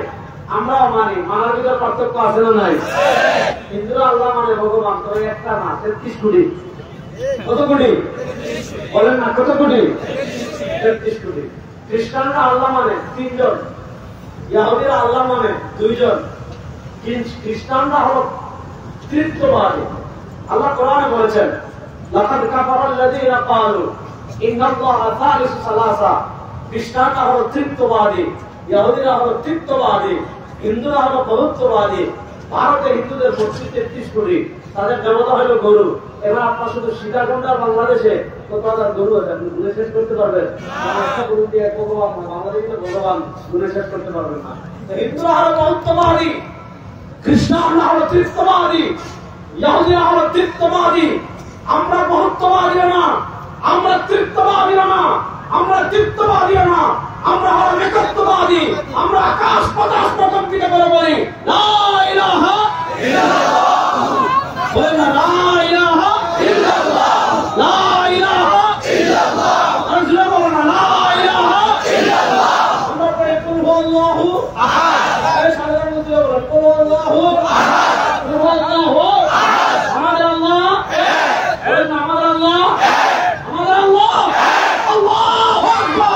আমরাও মানি। মানার ভিতরে পার্থক্য আছে না নাই? হিন্দুরা আল্লাহ মানে ভগবান, তবে একটা না, ৩৩ কোটি। কত কোটি বলেন না, কত কোটি? ৩৩ কোটি। খ্রিস্টানরা আল্লাহ মানে ৩ জন, ইহুদিরা আল্লাহ মানে 2 জন। খ্রিস্টানরা হলো তৃতীয়বাদী। আল্লাহ কোরআনে বলেছেন, লাকাদ কাফারাল্লাযীনা ক্বালু ইন্নাল্লাহা সালিসু সালাসা। খ্রিস্টানরা হলো তৃতীয়বাদী, ইহুদিরা হলো তৃতীয়বাদী, হিন্দুরা হলো বহুত্ববাদী। ভারতে হিন্দুদের ৩৩ কোটি, তাদের দেবতা হলো গরু। এবার আপনার শুধু সীতাকুণ্ড আর বাংলাদেশে কত হাজার গরু আছে, আপনি গুণে শেষ করতে পারবেন? একটা গরু দিয়ে ভগবান, বাংলাদেশে ভগবান গুণে শেষ করতে পারবেন না। হিন্দুরা হলো বহুত্ববাদী, খ্রিস্টানরা হলো তৃতীয়বাদী, ইহুদিরা হলো তৃতীয়বাদী। আমরা বহুত্ববাদী না, আমরা তৃতীয়বাদী না, আমরা তৃতীয়বাদী না, আমরা হলো একত্ববাদী। আমরা আকাশ বাতাস প্রকম্পিত করে বলি লা ইলাহা ইল্লাল্লাহ, বলেন না লা ইলাহা ইল্লাল্লাহ, লা ইলাহা ইল্লাল্লাহ, আর জোরে বলেন না লা ইলাহা ইল্লাল্লাহ। আমরা পড়ি কুল হুয়াল্লাহু আহাদ, এই সাধারণ মধ্যে বলেন কুল হুয়াল্লাহু আহাদ, কুল হুয়াল্লাহু আহাদ। আমাদের আল্লাহ এক, বলেন না আমাদের আল্লাহ এক, আমাদের আল্লাহ এক। আল্লাহু আকবার।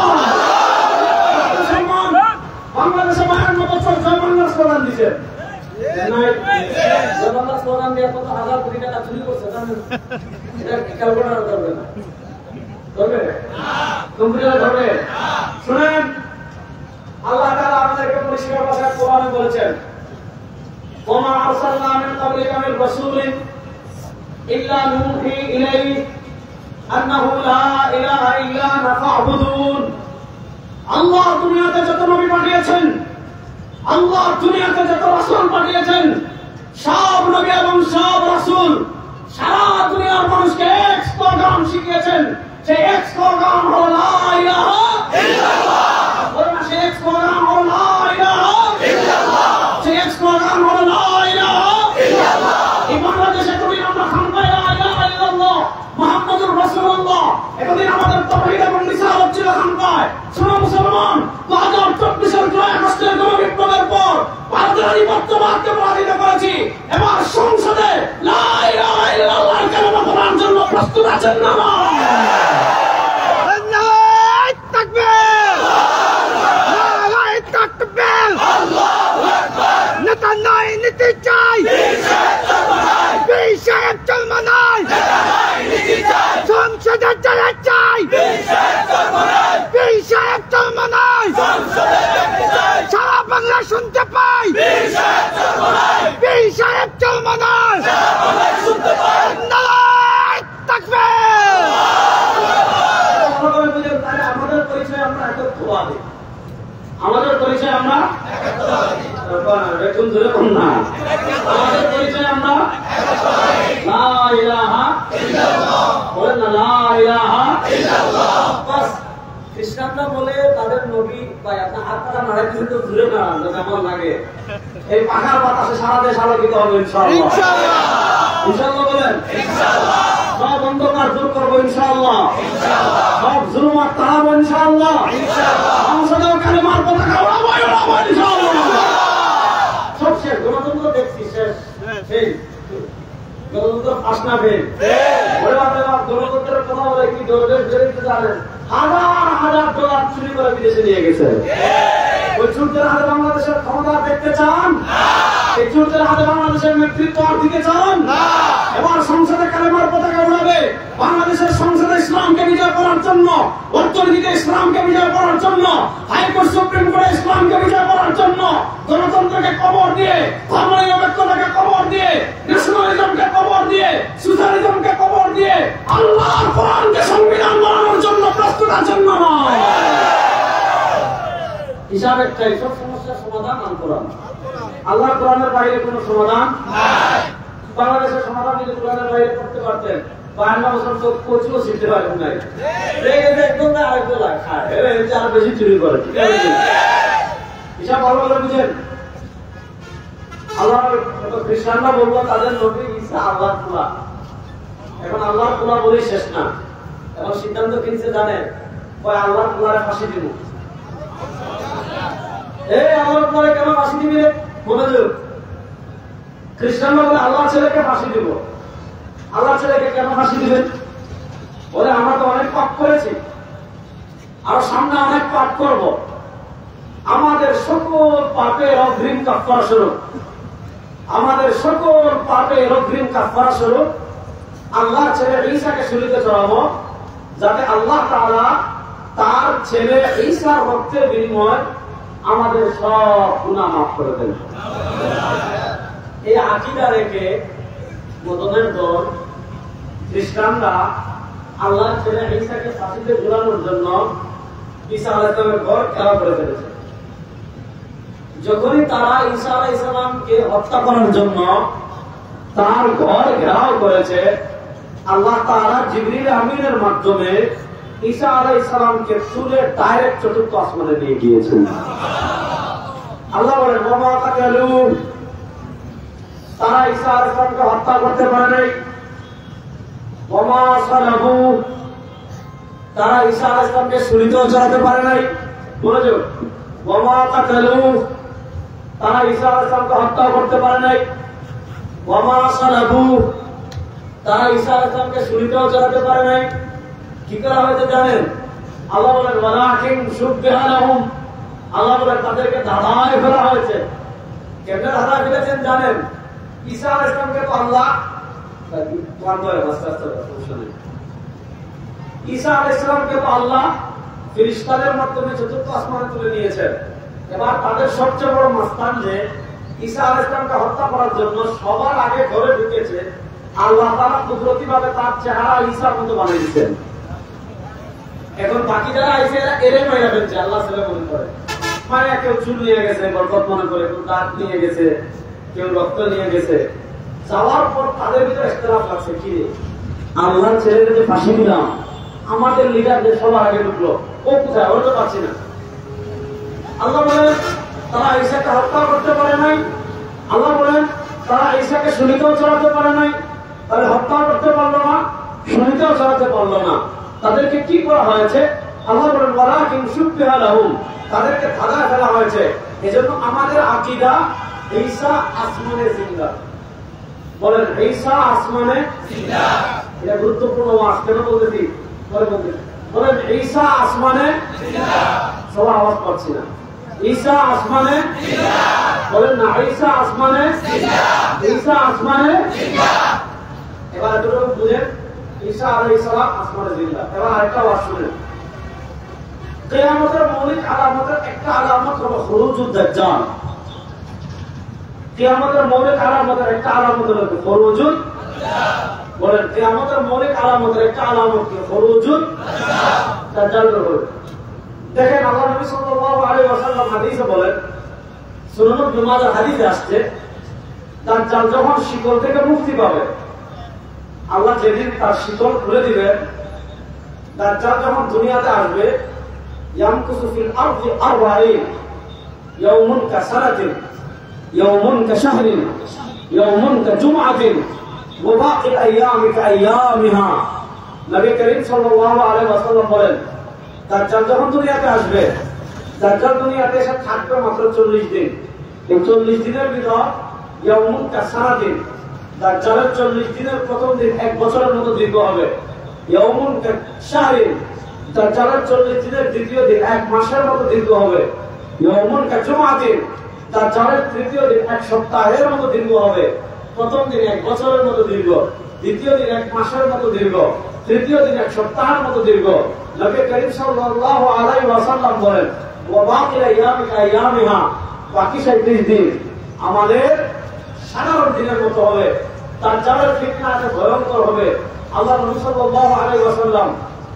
বাংলাদেশে ৫২ বছর জয়বাংলা স্লোগান দিচ্ছে, জয়বাংলা স্লোগান দিয়ে কত হাজার কোটি টাকা চুরি করছে জানেন? এটা ক্যালকুলেটর করবে না, করবে কম্পিউটার ধরবে। শুনেন, আল্লাহ তাআলা আমাদেরকে পরিষ্কার ভাষায় কোরআনে বলেছেন, ওমা আরসালনা মিন ক্বাবলিকা মির রাসূলিন ইল্লা নূহি ইলাইহি আন্নাহু লা ইলাহা ইল্লা আনা ফা'বুদুন। আল্লাহ দুনিয়াতে যত নবী পাঠিয়েছেন, আল্লাহ দুনিয়াতে যত রাসূল পাঠিয়েছেন, সব নবী এবং সব রাসূল সারা দুনিয়ার মানুষকে এক স্লোগান শিখিয়েছেন। সেই এক স্লোগান হলো লা ইলাহা ইল্লাল্লাহ। বলেন না, সেই এক স্লোগান হলো লা ইলাহা ইল্লাল্লাহ। সেই এক স্লোগান হলো লা ইলাহা ইল্লাল্লাহ। এই বাংলাদেশে কোনদিন আমরা খানকায় লা ইলাহা ইল্লাল্লাহ মুহাম্মাদুর রাসূলুল্লাহ এতদিন আমাদের তাওহীদ এবং রিসালাত ছিল খানকায়। শোনো মুসলমান, 2024 জুলাই আগস্টের গণবিপ্লবের পর ভারতের আধিপত্যবাদকে পরাজিত করেছি। এবার সংসদে লা ইলাহা ইল্লাল্লাহর কালেমা পড়ার জন্য প্রস্তুত আছেন না? আল্লাহু তাকবীর, নারায়ে তাকবীর, আল্লাহু আকবার। নেতা নাই, নীতি চাই, বীর সাহেব চলবে না, সংসদে চলে চাই, বীর সাহেব চলবে না, সারা বাংলা শুনতে পাই, বীর সাহেব চলবে না, নারায়ে তাকবীর। আমাদের পরিচয় আমরা একত্রবাদী। আমাদের পরিচয় আমরা বেতন ধরে কম না। আমাদের পরিচয় আমরা লা ইলাহা ইল্লাল্লাহ। বলেন না, লা ইলাহা ইল্লাল্লাহ। বাস খ্রিস্টানরা বলে তাদের নবী ভাই আপনার হাত পাটা নাড়া কিন্তু দূরে নাড়ান যেমন লাগে। এই পাখার বাতাসে সারা দেশ আলোকিত হবে ইনশাআল্লাহ। ইনশাআল্লাহ, ইনশাআল্লাহ বলেন ইনশাআল্লাহ। সব অন্ধকার দূর করবো ইনশাআল্লাহ। ইনশাআল্লাহ, সব জুলুমাত তাড়াবো ইনশাআল্লাহ। ইনশাআল্লাহ, সংসদের কালেমার পতাকা উড়াবো ইনশাআল্লাহ। সব শেষ, গণতন্ত্র দেখছি শেষ। গণতন্ত্র আসনা ফেল। ওরে বাপরে বাপ, গণতন্ত্রের কথা বলে কি দেশ বেরোতে জানেন? হাজার হাজার ডলার চুরি করে বিদেশে নিয়ে গেছে। ওই চুরদের হাতে বাংলাদেশের ক্ষমতা দেখতে চান? এই চুরদের হাতে বাংলাদেশের নেতৃত্ব আর দিতে চান? এবার সংসদে কালেমার পতাকা উড়াবে। বাংলাদেশের সংসদে ইসলামকে বিজয় করার জন্য, অর্থনীতিতে ইসলামকে বিজয় করার জন্য, হাইকোর্ট সুপ্রিম কোর্টে ইসলামকে বিজয় করার জন্য, গণতন্ত্রকে কবর দিয়ে, ধর্মনিরপেক্ষতাকে কবর দিয়ে, ন্যাশনালিজমকে কবর দিয়ে, সোশ্যালিজমকে কবর দিয়ে আল্লাহর কোরআনকে সংবিধান বানানোর জন্য প্রস্তুত আছেন না? হিসাব একটাই, সব সমস্যার সমাধান আল কোরআন। আল্লাহর কোরআনের বাইরে কোনো সমাধান নাই। বাংলাদেশের সমাধান যদি কোরআনের বাইরে করতে পারতেন, 52 বছর তো কোচিও শিখতে পারবেন নাই। একদম না, আরেকটা লাখ খায়, আর বেশি চুরি করে। হিসাব ভালো করে বুঝেন। আল্লাহ খ্রিস্টানরা বলবো তাদের নবী ঈসা আল্লাহর পুলা। এখন আল্লাহর পুলা বলেই শেষ না, এখন সিদ্ধান্ত কিনছে জানেন, আল্লাহর পুলারে ফাঁসি দিব। আল্লাহর পুলারে কেন ফাঁসি দিবি রে? মনোযোগ, খ্রিস্টানরা বলে আল্লাহর ছেলেকে ফাঁসি দিব। আল্লাহর ছেলেকে কেন ফাঁসি দিবেন? বলে আমরা তো অনেক পাপ করেছি, আর সামনে অনেক পাপ করব। আমাদের সকল পাপের অগ্রিম কাফারা স্বরূপ, আমাদের সকল পাপের অগ্রিম কাফারা স্বরূপ আল্লাহর ছেলে ঈসাকে শরীরে চড়াবো, যাতে আল্লাহ তাআলা তার ছেলে ঈসার রক্তের বিনিময়ে আমাদের সব গুনাহ মাফ করে দেন। এই আকীদা রেখে মুসলমান দল খ্রিস্টানরা আল্লাহর ছেলে ঈসাকে ফাঁসিতে ঝুলানোর জন্য ঈসা আলাইহিস সালামের ঘর ঘেরাও করে ফেলেছে। যখনই তারা ঈসা আলাইহিস সালামকে হত্যা করার জন্য তার ঘর ঘেরাও করেছে, আল্লাহ তাআলা জিবরিল আমিনের মাধ্যমে ঈসা আলাইহিস সালামকে তুলে ডাইরেক্ট চতুর্থ আসমানে নিয়ে গিয়েছেন। আল্লাহ বলেন, ওয়া মা কাতালু, তারা ঈসা আলাইহিস সালামকে হত্যা করতে পারে নাই। ওয়া মা সালাবু, তারা ঈসা আলাইহিস সালামকে ছুরিতেও চড়াতে পারে নাই। বুঝছো? ওয়া মা কাতালু, তারা ঈসা আলাইহিস সালামকে হত্যা করতে পারে নাই। ওয়া মা সালাবু, তারা ঈসা আলাইহিস সালামকে ছুরিতেও চড়াতে পারে নাই। কি করা হয়েছে জানেন? আল্লাহ বলেন, ওয়ালাকিন শুববিহা লাহুম, আল্লাহ বলেন তাদেরকে ধাঁধায় ফেলা হয়েছে। কেন ধাঁধায় ফেলেছেন জানেন? ঈসা আলাইহিস সালামকে তো আল্লাহ ঈসা আলাইহিস সালামকে তো আল্লাহ ফেরেশতাদের মাধ্যমে চতুর্থ আসমানে তুলে নিয়েছেন। এবার তাদের সবচেয়ে বড় মাস্তান যে ঈসা আলাইহিস সালামকে হত্যা করার জন্য সবার আগে ঘরে ঢুকেছে আল্লাহ তাআলা কুদরতিভাবে তার চেহারা ঈসার মতো বানিয়ে দিয়েছেন। এখন বাকি যারা আইছে এরা এরে মাইরা ফেলছে, আল্লাহ ছেলে মনে করে। মানে কেউ চুল নিয়ে গেছে, বরকত মনে করে, কেউ দাঁত নিয়ে গেছে, কেউ রক্ত নিয়ে গেছে। যাওয়ার পর তাদের ভিতরে ইখতিলাফ লাগছে, কি রে আল্লাহর ছেলেদের যে ফাঁসি দিলাম, আমাদের লিডার যে সবার আগে ঢুকলো, ও কোথায়, ওরা তো পাচ্ছি না। আল্লাহ বলেন তারা ঈসাকে হত্যা করতে পারে নাই। আল্লাহ বলেন তারা ঈসাকে শুলিতেও চড়াতে পারে নাই। তাহলে হত্যা করতে পারলো না, শুলিতেও চড়াতে পারলো না। তাদেরকে কি করা হয়েছে? আল্লাহ বলেন ওয়ালাকিন শুব্বিহা লাহুম, তাদেরকে ধাঁধায় ফেলা হয়েছে। এজন্য আমাদের আকীদা ঈসা আসমানে জিন্দা। বলেন ঈসা আসমানে জিন্দা। এটা গুরুত্বপূর্ণ ওয়াজ, কেন বলতেছি পরে বলতেছি। বলেন ঈসা আসমানে জিন্দা। সবার আওয়াজ পাচ্ছি না। ঈসা আসমানে জিন্দা। বলেন না ঈসা আসমানে জিন্দা। ঈসা আসমানে জিন্দা। এবার এতটুকু বুঝেন, ঈসা আলাইহিস সালাম আসমানে জিন্দা। এবার আরেকটা ওয়াজ শুনেন। কিয়ামতের মৌলিক আলামতের একটা আলামত হলো খুরুজুদ দাজ্জাল। কিয়ামতের মৌলিক আলামতের একটা আলামত হলো খুরুজুদ দাজ্জাল। বলেন কিয়ামতের মৌলিক আলামতের একটা আলামত কি? খুরুজুদ দাজ্জাল। দেখেন আল্লাহ নবী সাল্লাল্লাহু আলাইহি ওয়াসাল্লাম হাদিসে বলেন, সুনান ইবনে মাজাহ হাদিসে আসছে, দাজ্জাল যখন শিকল থেকে মুক্তি পাবে, আল্লাহ যেদিন তার শিকল খুলে দিবেন, দাজ্জাল যখন দুনিয়াতে আসবে, ইয়ামকুসু ফিল আরদি 40 ইয়াওমুন কাসারাতিন ইয়াওমুন কাশাহরিন ইয়াওমুন কাজুমআতিন ওয়া বাকিল আইয়ামি কাআইয়ামিহা। নবী করিম সাল্লাল্লাহু আলাইহি ওয়াসাল্লাম বলেন, দাজ্জাল যখন দুনিয়াতে আসবে, দাজ্জাল দুনিয়াতে এসে থাকবে মাত্র 40 দিন। এই 40 দিনের ভিতর ইয়াওমুন কাসারাতিন, দাজ্জালের 40 দিনের প্রথম দিন 1 বছরের মতো দীর্ঘ হবে। ইয়াওমুন কাশাহরিন, দাজ্জালের 40 দিনের দ্বিতীয় দিন 1 মাসের মতো দীর্ঘ হবে। ইয়াওমুন কাজুমআতিন, দাজ্জালের তৃতীয় দিন 1 সপ্তাহের মতো দীর্ঘ হবে। প্রথম দিন 1 বছরের মতো দীর্ঘ, দ্বিতীয় দিন 1 মাসের মতো দীর্ঘ, তৃতীয় দিন 1 সপ্তাহের মতো দীর্ঘ। নবী করিম সাল্লাল্লাহু আলাইহি ওয়াসাল্লাম বলেন, ওয়া বাকিল আইয়ামি কাআইয়ামিহা, বাকি 37 দিন আমাদের সাধারণ দিনের মতো হবে। দাজ্জালের ফিতনা এত ভয়ঙ্কর হবে। আল্লাহ নবী সাল্লাল্লাহু আলাইহি ওয়াসাল্লাম,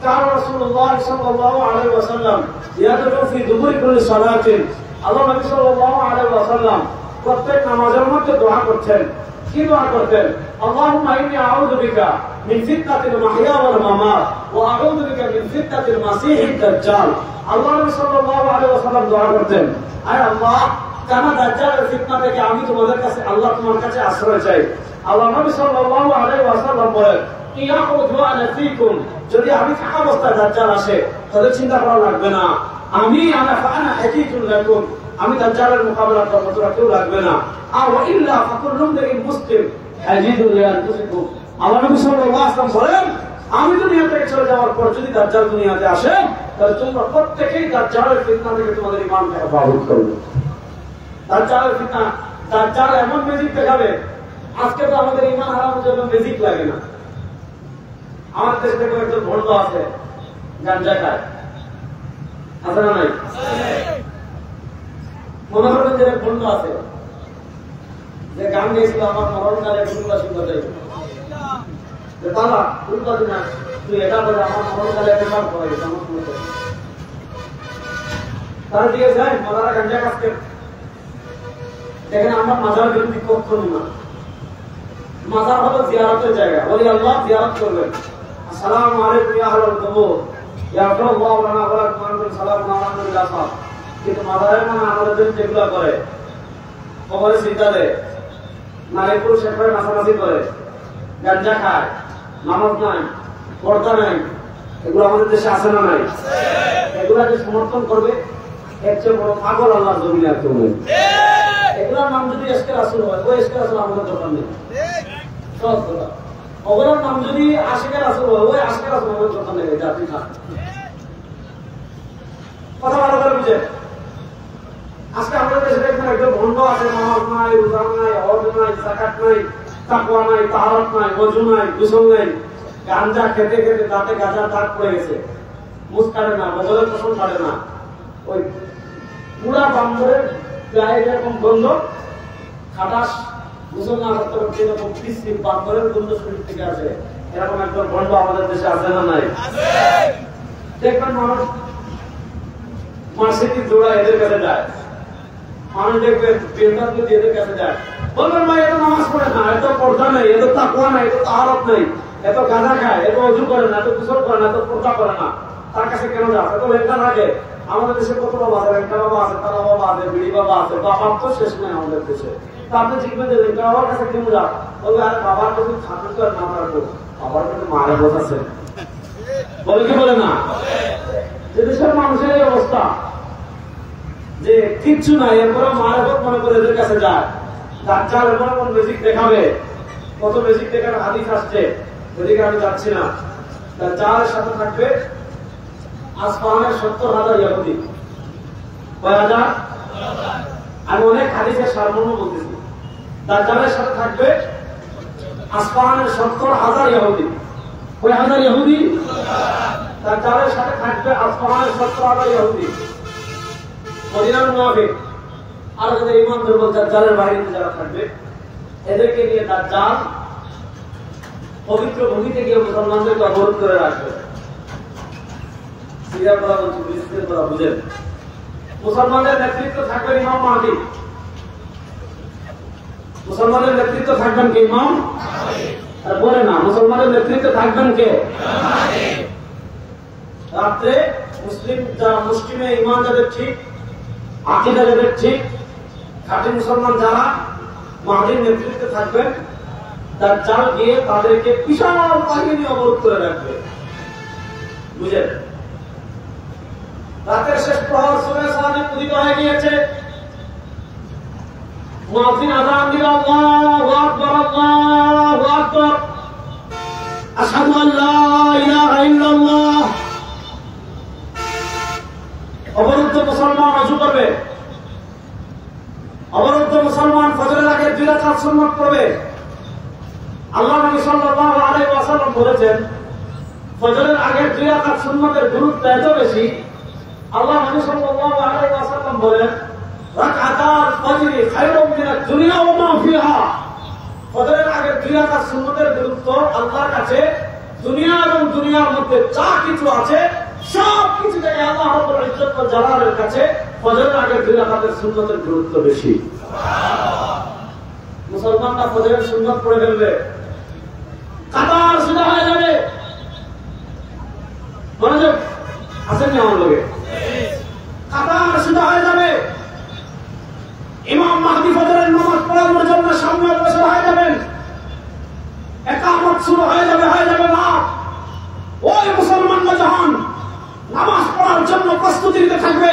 কার রাসূলুল্লাহ সাল্লাল্লাহু আলাইহি ওয়াসাল্লাম ইয়াদউ ফি দুবুরি কুল্লি সালাতিন, আল্লাহ নবী সাল্লাল্লাহু আলাইহি ওয়াসাল্লাম প্রত্যেক নামাজের মধ্যে দোয়া করতেন। কি দোয়া করতেন? আল্লাহুম্মা ইন্নী আউযু বিকা মিন ফিতনাতিল মাহইয়া ওয়াল মামাত ওয়া আউযু বিকা মিন ফিতনাতিল মাসীহিদ দাজ্জাল। আল্লাহ নবী সাল্লাল্লাহু আলাইহি ওয়াসাল্লাম দোয়া করতেন, আয় আল্লাহ, কানা দাজ্জালের ফিতনা থেকে আমি তোমাদের কাছে, আল্লাহ তোমার কাছে আশ্রয় চাই। আল্লাহ নবী সাল্লাল্লাহু আলাইহি ওয়াসাল্লাম বলেন, ইয়াখুযু আনা ফীকুম, যদি আমি থাকা অবস্থায় দাজ্জাল আসে তাহলে চিন্তা করা লাগবে না, আমি ফাআনা হাকিতুল লাকুম, আমি দাজ্জালের মোকাবেলা করব, তোরা কেউ লাগবে না। আর ওয়া ইল্লা ফাকুল্লুম লিল মুসলিম হাজিদুল লিআনফুসিকুম। আল্লাহ নবী সাল্লাল্লাহু আলাইহি ওয়াসাল্লাম বলেন, আমি দুনিয়া থেকে চলে যাওয়ার পর যদি দাজ্জাল দুনিয়াতে আসে, তাহলে তোমরা প্রত্যেকেই দাজ্জালের ফিতনা থেকে তোমাদের ঈমানকে হেফাজত করবে। দাজ্জালের ফিতনা, দাজ্জাল এমন ম্যাজিক দেখাবে, আজকে তো আমাদের ঈমান হারানোর জন্য ম্যাজিক লাগে না। আমাদের দেশে দেখো একজন ভণ্ড আছে, গাঁজা খায়, আছে না নাই? মনে করবেন যে ভণ্ড আছে, যে গান গেছিল আমার মরণকালে ফুলবা শুনতে চাই, দাদা ফুলবা না তুই এটা বলে আমার মরণকালে বেমার করে গেছে আমার শুনতে। তারা দিয়ে যায় মাদারা গাঁজা কাজকে দেখেন, আমরা মাজার বিরোধী কখনো না। মাজার হলো জিয়ারতের জায়গা, বলি আল্লাহ জিয়ারত করবেন, আসসালামু আলাইকুম ইয়া আহলাল কুবুর ইয়াগফিরুল্লাহু লানা ওয়া লাকুম ওয়া আনতুম সালামুন আলাইকুম। কিন্তু মাজারের মানে আমাদের জন্য যেগুলো করে, কবরে সিজদা দেয়, নারী পুরুষ একবারে নাচানাচি করে, গাঁজা খায়, নামাজ নাই, পর্দা নাই, এগুলো আমাদের দেশে আছে না নাই? এগুলাকে সমর্থন করবে এর চেয়ে বড় পাগল আল্লাহর জমিনে আর কেউ নেই। এগুলোর নাম যদি এসকে রাসূল হয়, ওই এসকে রাসূল আমাদের দরকার নেই। সহজ কথা। ওগুলোর নাম যদি আশিকে রাসূল হয়, ওই আশিকে রাসূল আমাদের দরকার নেই। জাতি না, কথা ভালো করে বুঝে। আজকে আমাদের দেশে দেখবেন একজন ভণ্ড আছে, নামাজ নাই, রোজা নাই, হজ নাই, যাকাত নাই, তাকওয়া নাই, তাহারাত নাই, ওযু নাই, গোসল নাই, গাঁজা খেতে খেতে দাঁতে গাঁজার দাগ পড়ে গেছে, মুখ কাটে না, বগলের পশম কাটে না, ওই পুরা বান্দরের গায়ে যেরকম গন্ধ, খাটাস গোসল না করতে করতে এরকম পিসি বান্দরের গন্ধ শরীর থেকে আসে, এরকম একজন ভণ্ড আমাদের দেশে আছে না নাই? দেখবেন মানুষ মার্সিডিজ জোড়া এদের কাছে যায়, মানুষ দেখবেন বেতন যদি এদের কাছে যায়, বলবেন ভাই এত নামাজ পড়ে না, এত পর্দা নেই, এত তাকওয়া নাই, এত তাহারত নেই, এত গাঁজা খায়, এত ওযু করে না, এত গোসল করে না, এত পর্দা করে না, তার কাছে কেন যাস? এত লেখা থাকে। আমাদের দেশে কত বাবা আছে, লেখা বাবা আছে, তারা বাবা আছে, বিড়ি বাবা আছে, বাবার তো শেষ নেই আমাদের দেশে। তা আপনি জিজ্ঞেস করবেন লেখা বাবার কাছে কেন যাস? বলবে আরে বাবার কাছে থাকলে তো আর না থাকবো, বাবার কাছে মায়ের বোধ আছে। বলে কি বলে না? যে দেশের মানুষের এই অবস্থা যে কিচ্ছু নাই, এরপরে মারাফত মনে করে এদের কাছে যায়। দাজ্জাল এমন এমন ম্যাজিক দেখাবে, কত ম্যাজিক দেখার হাদিস আসছে, এদিকে আমি যাচ্ছি না। দাজ্জালের সাথে থাকবে আসমানের 70,000 ইহুদি। কয় হাজার? আমি অনেক হাদিসের সারমর্ম বলতেছি। দাজ্জালের সাথে থাকবে আসমানের 70,000 ইহুদি। কয় হাজার ইহুদি? দাজ্জালের সাথে থাকবে আসমানের 70,000 ইহুদি। মদিনার মুনাফিক আর যাদের ঈমান দুর্বল, দাজ্জালের বাহিনীতে যারা থাকবে, এদেরকে নিয়ে দাজ্জাল পবিত্র ভূমিতে গিয়ে মুসলমানদেরকে অবরোধ করে রাখবে। সিরিয়ার কথা বলছি, ফিলিস্তিনের কথা বুঝেন। মুসলমানদের নেতৃত্ব থাকবেন ইমাম মাহদী। মুসলমানের নেতৃত্ব থাকবেন কে? ইমাম। আর বলে না, মুসলমানের নেতৃত্বে থাকবেন কে? রাত্রে মুসলিমে ইমান যাদের ঠিক, আকীদা যাদের ঠিক, খাঁটি মুসলমান যারা, মাহদীর নেতৃত্বে থাকবেন। দাজ্জাল গিয়ে তাদেরকে বিশাল বাহিনী অবরোধ করে রাখবে। বুঝেন? রাতের শেষ প্রহর সুবহে সাদিক উদিত হয়ে গিয়েছে। মুয়াজ্জিন আযান দিল, আল্লাহু আকবার, আল্লাহু আকবার, আশহাদু আল্লা ইলাহা ইল্লাল্লাহ। অবরুদ্ধ মুসলমান ওযু করবে, অবরুদ্ধ মুসলমান ফজরের আগে 2 রাকাত সুন্নাত পড়বে। আল্লাহ নবী সাল্লাল্লাহু আলাইহি ওয়াসাল্লাম বলেছেন, ফজরের আগে 2 রাকাত সুন্নাতের গুরুত্ব এত বেশি, আল্লাহ নবী সাল্লাল্লাহু আলাইহি ওয়াসাল্লাম বলেন, রাকাতাল ফজরি খায়রুম মিনাদ দুনিয়া ওয়া মা ফিহা। ফজরের আগে 2 রাকাত সুন্নাতের গুরুত্ব আল্লাহর কাছে দুনিয়া এবং দুনিয়ার মধ্যে যা কিছু আছে সব কিছু থেকে আল্লাহ রাব্বুল ইজ্জত ওয়া জালালের কাছে ফজরের আগে 2 রাকাতের সুন্নাতের গুরুত্ব বেশি। সুবহানাল্লাহ। মুসলমানরা ফজরের সুন্নাত পড়ে ফেলবে, কাতার সোজা হয়ে যাবে। মনোযোগ আছেন না আমার লোকে? কাতার সোজা হয়ে যাবে। ইমাম মাহদী ফজরের নামাজ পড়ানোর জন্য সামনে বসে হয়ে যাবেন। ইকামত শুরু হয়ে যাবে না। ওই মুসলমানরা যখন নামাজ পড়ার জন্য প্রস্তুতি নিতে থাকবে,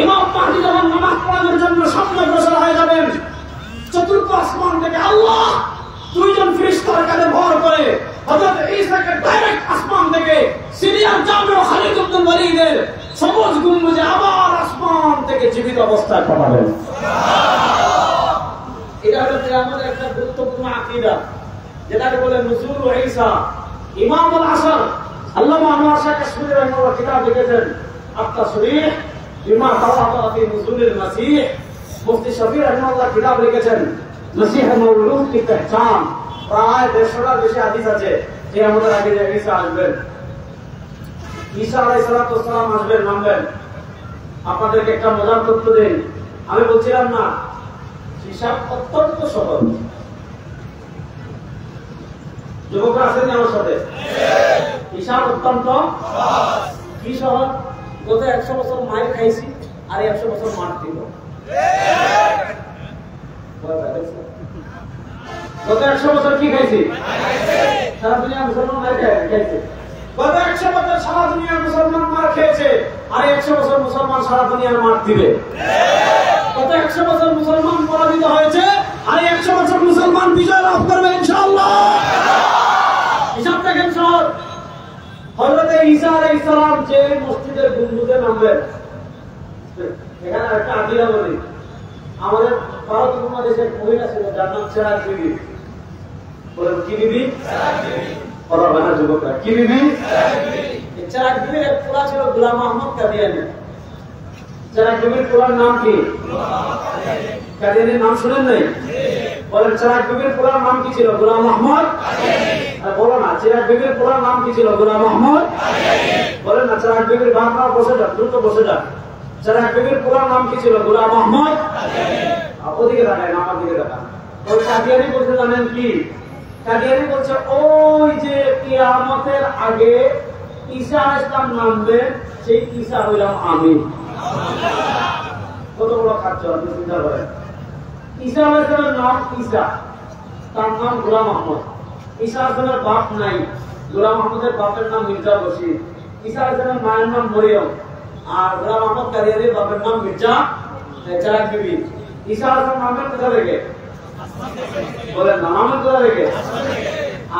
ইমাম মাহদী যখন নামাজ পড়ানোর জন্য সামনে বসে হয়ে যাবেন, চতুর্থ আসমান থেকে আল্লাহ 2 জন ফেরেশতার কাঁধে ভর করে হযরত ঈসাকে ডাইরেক্ট আসমান থেকে সিরিয়ার জামে খালিদ ইবনে ওয়ালিদের সবুজ গম্বুজে আবার আসমান থেকে জীবিত অবস্থায় পাঠাবেন। সুবহানাল্লাহ। এটা হলো কিয়ামতের একটা গুরুত্বপূর্ণ আকীদা, যেটাকে বলে নুজুল ঈসা। ইমাম আল আসর আল্লামা আনোয়ার শাহ কাশমিরি রাহিমাহুল্লাহ কিতাব লিখেছেন, আত-তাসরিহ বিমা তাওয়াতা ফি নুজুলিল মাসীহ। মুফতি শফি রাহিমাহুল্লাহ কিতাব লিখেছেন, মসীহ মওলুদ কি পহচান। প্রায় 150টার বেশি হাদিস আছে কিয়ামতের আগে যে ঈসা আসবেন, ঈসা আলাইহিস সালাম আসবেন, নামবেন। আপনাদেরকে একটা মজার তথ্য দেই। আমি বলছিলাম না, হিসাব অত্যন্ত সহজ। যুবকরা আছেন আমার সাথে? হিসাব অত্যন্ত সহজ। কি সহজ? গত 100 বছর মায়ের খাইছি, আর 100 বছর মার দিব। গত 100 বছর কি খাইছি? সারা দুনিয়া মুসলমান মার খাইছে। গত 100 বছর সারা দুনিয়া মুসলমান মার খেয়েছে, আর 100 বছর মুসলমান সারা দুনিয়ার মার দিবে। গত 100 বছর মুসলমান পরাজিত হয়েছে, আর 100 বছর মুসলমান বিজয় লাভ করবে ইনশাআল্লাহ। হিসাব দেখেন সহজ। হযরত ঈসা আলাইহিস সালাম যে মসজিদের গম্বুজে নামবেন, এখানে একটা আকিদা বলি, আমাদের ভারত উপমহাদেশের মহিলা ছিল যার নাম চেরাগ বিবি। বলেন কি বিবি? চেরাগ বিবি। ওরা বানা যুবকরা কি বিবি? চেরাগ বিবি। চেরাগ বিবির এক পোলা ছিল গোলাম আহমদ কাদিয়ানী। চেরাগ বিবির পোলার নাম কি? গোলাম আহমদ কাদিয়ানী। কাদিয়ানীর নাম শুনেন নাই? বলেন চেরাগ বিবির পোলার নাম কি ছিল? গোলাম আহমদ কাদিয়ানী। আর বলো না, চেরাগ বিবির পোলার নাম কি ছিল? গোলাম আহমদ কাদিয়ানী। বলেন না, চেরাগ বিবির বাপ মা বসে যান, দ্রুত বসে যান। চেরাগ বিবির পুরো নাম কি ছিল? গোলাম আহমদ। ওদিকে তাকায় না, আমার দিকে তাকান। ওই কাদিয়ানি বলতে জানেন কি? কাদিয়ানি বলছে ওই যে কিয়ামতের আগে ঈসা আলাইহিস সালাম নামবে, সেই ঈসা হইলাম আমি। কত বড় খাচ্ছ আপনি চিন্তা করেন। ঈসা আলাইহিস সালামের নাম ঈসা, তার নাম গোলাম আহমদ। ঈসা আলাইহিস সালামের বাপ নাই, গোলাম আহমদের বাপের নাম মির্জা বশির। ঈসা আলাইহিস সালামের মায়ের নাম মরিয়ম, আর গোলাম আহমদ কাদিয়ানির বাপের নাম মির্জা চেরাগ বিবি। ঈসা আলাইহিস সালাম নামের কোথা থেকে বলেন না? নামের কোথা থেকে?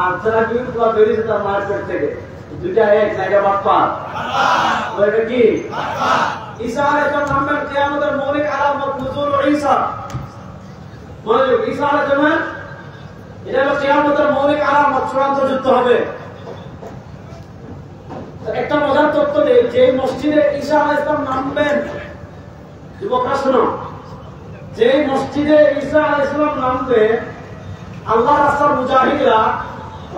আর চেরাগ বিবি পুরো বেরিয়েছে তার মায়ের পেট থেকে। দুইটা এক নাকি বাপ্পা? ওইটা কি? ঈসা আলাইহিস সালাম নামের কিয়ামতের মৌলিক আলামত নুজুল ঈসা। মনোযোগ, ঈসা আলাইহিস সালাম এটা হলো কিয়ামতের মৌলিক আলামত, চূড়ান্ত যুদ্ধ হবে। একটা মজার তথ্য দেই, যে মসজিদে ঈসা আলাইহিস সালাম নামবেন, যুবকরা শোনো, যে মসজিদে ঈসা আলাইহিস সালাম নামবে, আল্লাহ রাস্তার মুজাহিদরা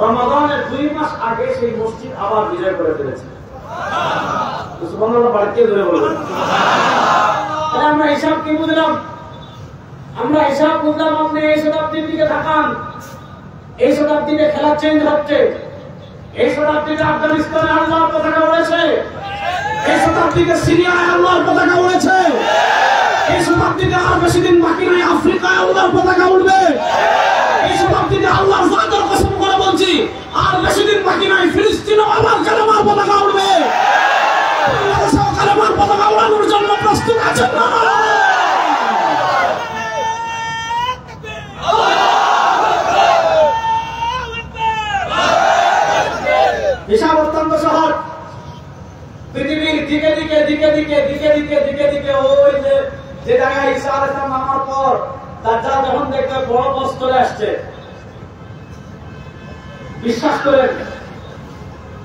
রমাদানের 2 মাস আগে সেই মসজিদ আবার বিজয় করে ফেলেছে। সুবহানাল্লাহ, বাড়িতে ধরে বলবেন। আমরা হিসাব কি বুঝলাম? আমরা হিসাব বুঝলাম। আপনি এই শতাব্দীর দিকে তাকান, এই শতাব্দীতে খেলা চেঞ্জ হচ্ছে। এই শতাব্দীতে আফগানিস্তানে আল্লাহর পতাকা উড়েছে, এই শতাব্দীতে সিরিয়ায় আল্লাহর পতাকা উড়েছে, এই শতাব্দীতে আর বেশি দিন বাকি নাই আফ্রিকায় আল্লাহর পতাকা উঠবে। এই শতাব্দীতে আল্লাহর জাতের কসম করে বলছি, আর বেশি দিন বাকি নাই ফিলিস্তিনে আল্লাহর কালেমার পতাকা উঠবে। বাংলাদেশেও কালেমার পতাকা উড়ানোর জন্য প্রস্তুত আছেন না? হিসাব অত্যন্ত সহজ। পৃথিবীর দিকে দিকে দিকে দিকে দিকে দিকে দিকে দিকে ওই যে জায়গায় ঈসা আলাইহিস সালাম নামার পর দাজ্জাল যখন দেখবে বড় বস চলে আসছে, বিশ্বাস করেন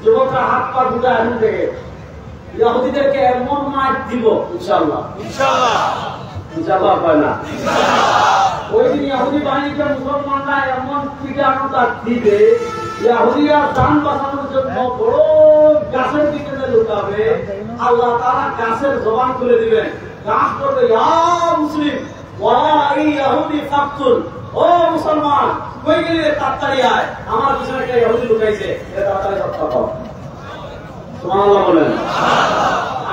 যুবকরা হাত পা দুটা এখন থেকে ইহুদিদেরকে এমন মার দিব, ইনশাআল্লাহ ইনশাআল্লাহ ইনশাআল্লাহ পায় না। ওই দিন ইহুদি বাহিনীকে মুসলমানরা এমন পিটানোটা দিবে, ইহুদিরা জান বাঁচানোর জন্য বড় গাছের দিকে লুকাবে, আল্লাহ তাআলা গাছের জবান খুলে দিবেন। গাছ করবে ইয়া মুসলিম ওয়াই ইহুদি ফাকতুল, ও মুসলমান কই গেলে তাড়াতাড়ি আয়, আমার পিছনে একটা ইহুদি লুকাইছে, এটা তাড়াতাড়ি হত্যা কর। সুবহানাল্লাহ বলেন।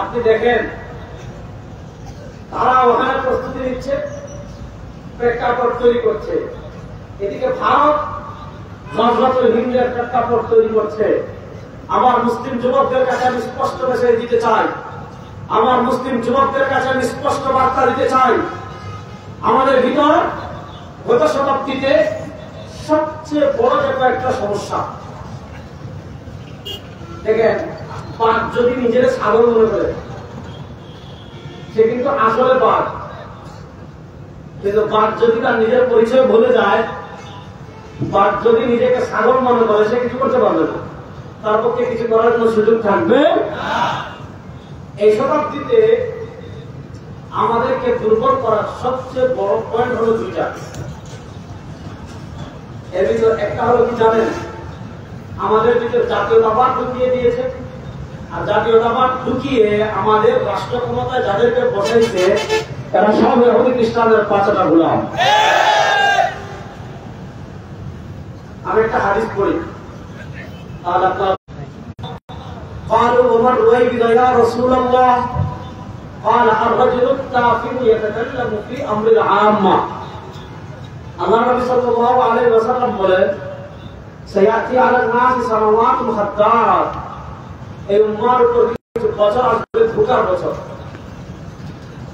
আপনি দেখেন তারা ওখানে প্রস্তুতি নিচ্ছে, প্রেক্ষাপট তৈরি করছে। এদিকে ভারত গজওয়াতুল হিন্দের প্রেক্ষাপট তৈরি করছে। আমার মুসলিম যুবকদের কাছে আমি স্পষ্ট মেসেজ দিতে চাই, আমার মুসলিম যুবকদের কাছে আমি স্পষ্ট বার্তা দিতে চাই, আমাদের ভিতর গত শতাব্দীতে সবচেয়ে বড় যে একটা সমস্যা দেখেন, বাঘ যদি নিজের সাগর মনে করে, সে কিন্তু আসলে বাঘ। কিন্তু বাঘ যদি তার নিজের পরিচয় ভুলে যায়, বাঘ যদি নিজেকে সাগর মনে করে, সে কিছু করতে পারবে না, তার পক্ষে কিছু করার কোনো সুযোগ থাকবে। এই শতাব্দীতে আমাদেরকে দুর্বল করার সবচেয়ে বড় পয়েন্ট হলো দুইটা। এর ভিতর একটা হলো কি জানেন, আমাদের ভিতরে জাতীয়তাবাদ ঢুকিয়ে দিয়েছে, আর জাতীয়তাবাদ ঢুকিয়ে আমাদের রাষ্ট্র ক্ষমতায় যাদেরকে বসাইছে তারা সব ইহুদি খ্রিস্টানদের পাঁচটা গোলাম। আমি একটা হাদিস পড়ি, তাহলে আপনার قالوا وما الرويبض يا رسول الله قال الرجل التافه يتكلم في امر العامه। আল্লাহ নবী সাল্লাল্লাহু আলাইহি ওয়াসাল্লাম বলেন, সায়াতি আলা নাস সামাওয়াতুন খাদ্দাত, এই উম্মার উপর কিছু বছর আসবে ধোঁকার বছর।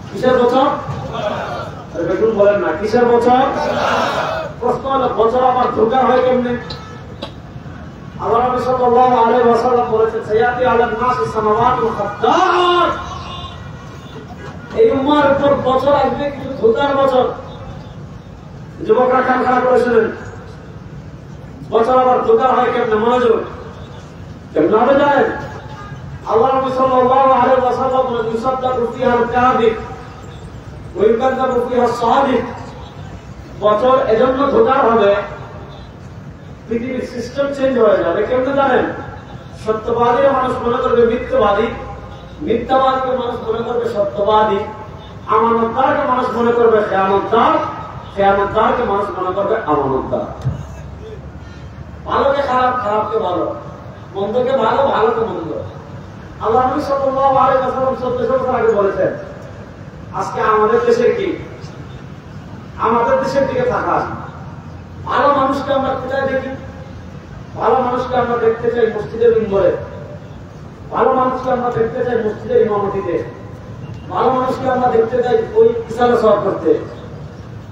কিসের বছর? বেগুন বলেন না, কিসের বছর? প্রশ্ন হলো বছর আবার ধোঁকা হয় কেমনে? আল্লাহ নবী সাল্লাল্লাহু আলাইহি ওয়াসাল্লাম বলেছেন, সায়াতি আলা নাস সামাওয়াতুন খাদ্দাত, এই উম্মার উপর বছর আসবে কিছু ধোঁকার বছর। যুবকরা কান খারাপ করে শুনেন, বছর আবার ধোঁকা হয় কেমনে? মনোযোগ, কেমনে হবে জানেন? আল্লাহ নবী সাল্লাল্লাহু আলাইহি ওয়াসাল্লাম বলেন, ইউসাদ্দাকু ফিহাল কাযিব ওয়া ইউকাযযাবু ফিহা সাদিক। বছর এজন্য ধোঁকার হবে, পৃথিবীর সিস্টেম চেঞ্জ হয়ে যাবে। কেমনে জানেন? সত্যবাদী মানুষ মনে করবে মিথ্যাবাদী, মিথ্যাবাদীকে মানুষ মনে করবে সত্যবাদী, আমানতদারকে মানুষ মনে করবে খেয়ানতদার, খেয়ানতদারকে মানুষ মনে করবে আমানতদার। ভালোকে খারাপ, খারাপকে ভালো, মন্দকে ভালো, ভালোকে মন্দ। আল্লাহ নবী সাল্লাল্লাহু আলাইহি ওয়াসাল্লাম 1400 বছর আগে বলেছেন, আজকে আমাদের দেশের কি, আমাদের দেশের দিকে থাকা ভালো মানুষকে আমরা কোথায় দেখি? ভালো মানুষকে আমরা দেখতে চাই মসজিদের মিম্বরে, ভালো মানুষকে আমরা দেখতে চাই মসজিদের ইমামতিতে, ভালো মানুষকে আমরা দেখতে চাই ওই ইশারা সওয়াব করতে,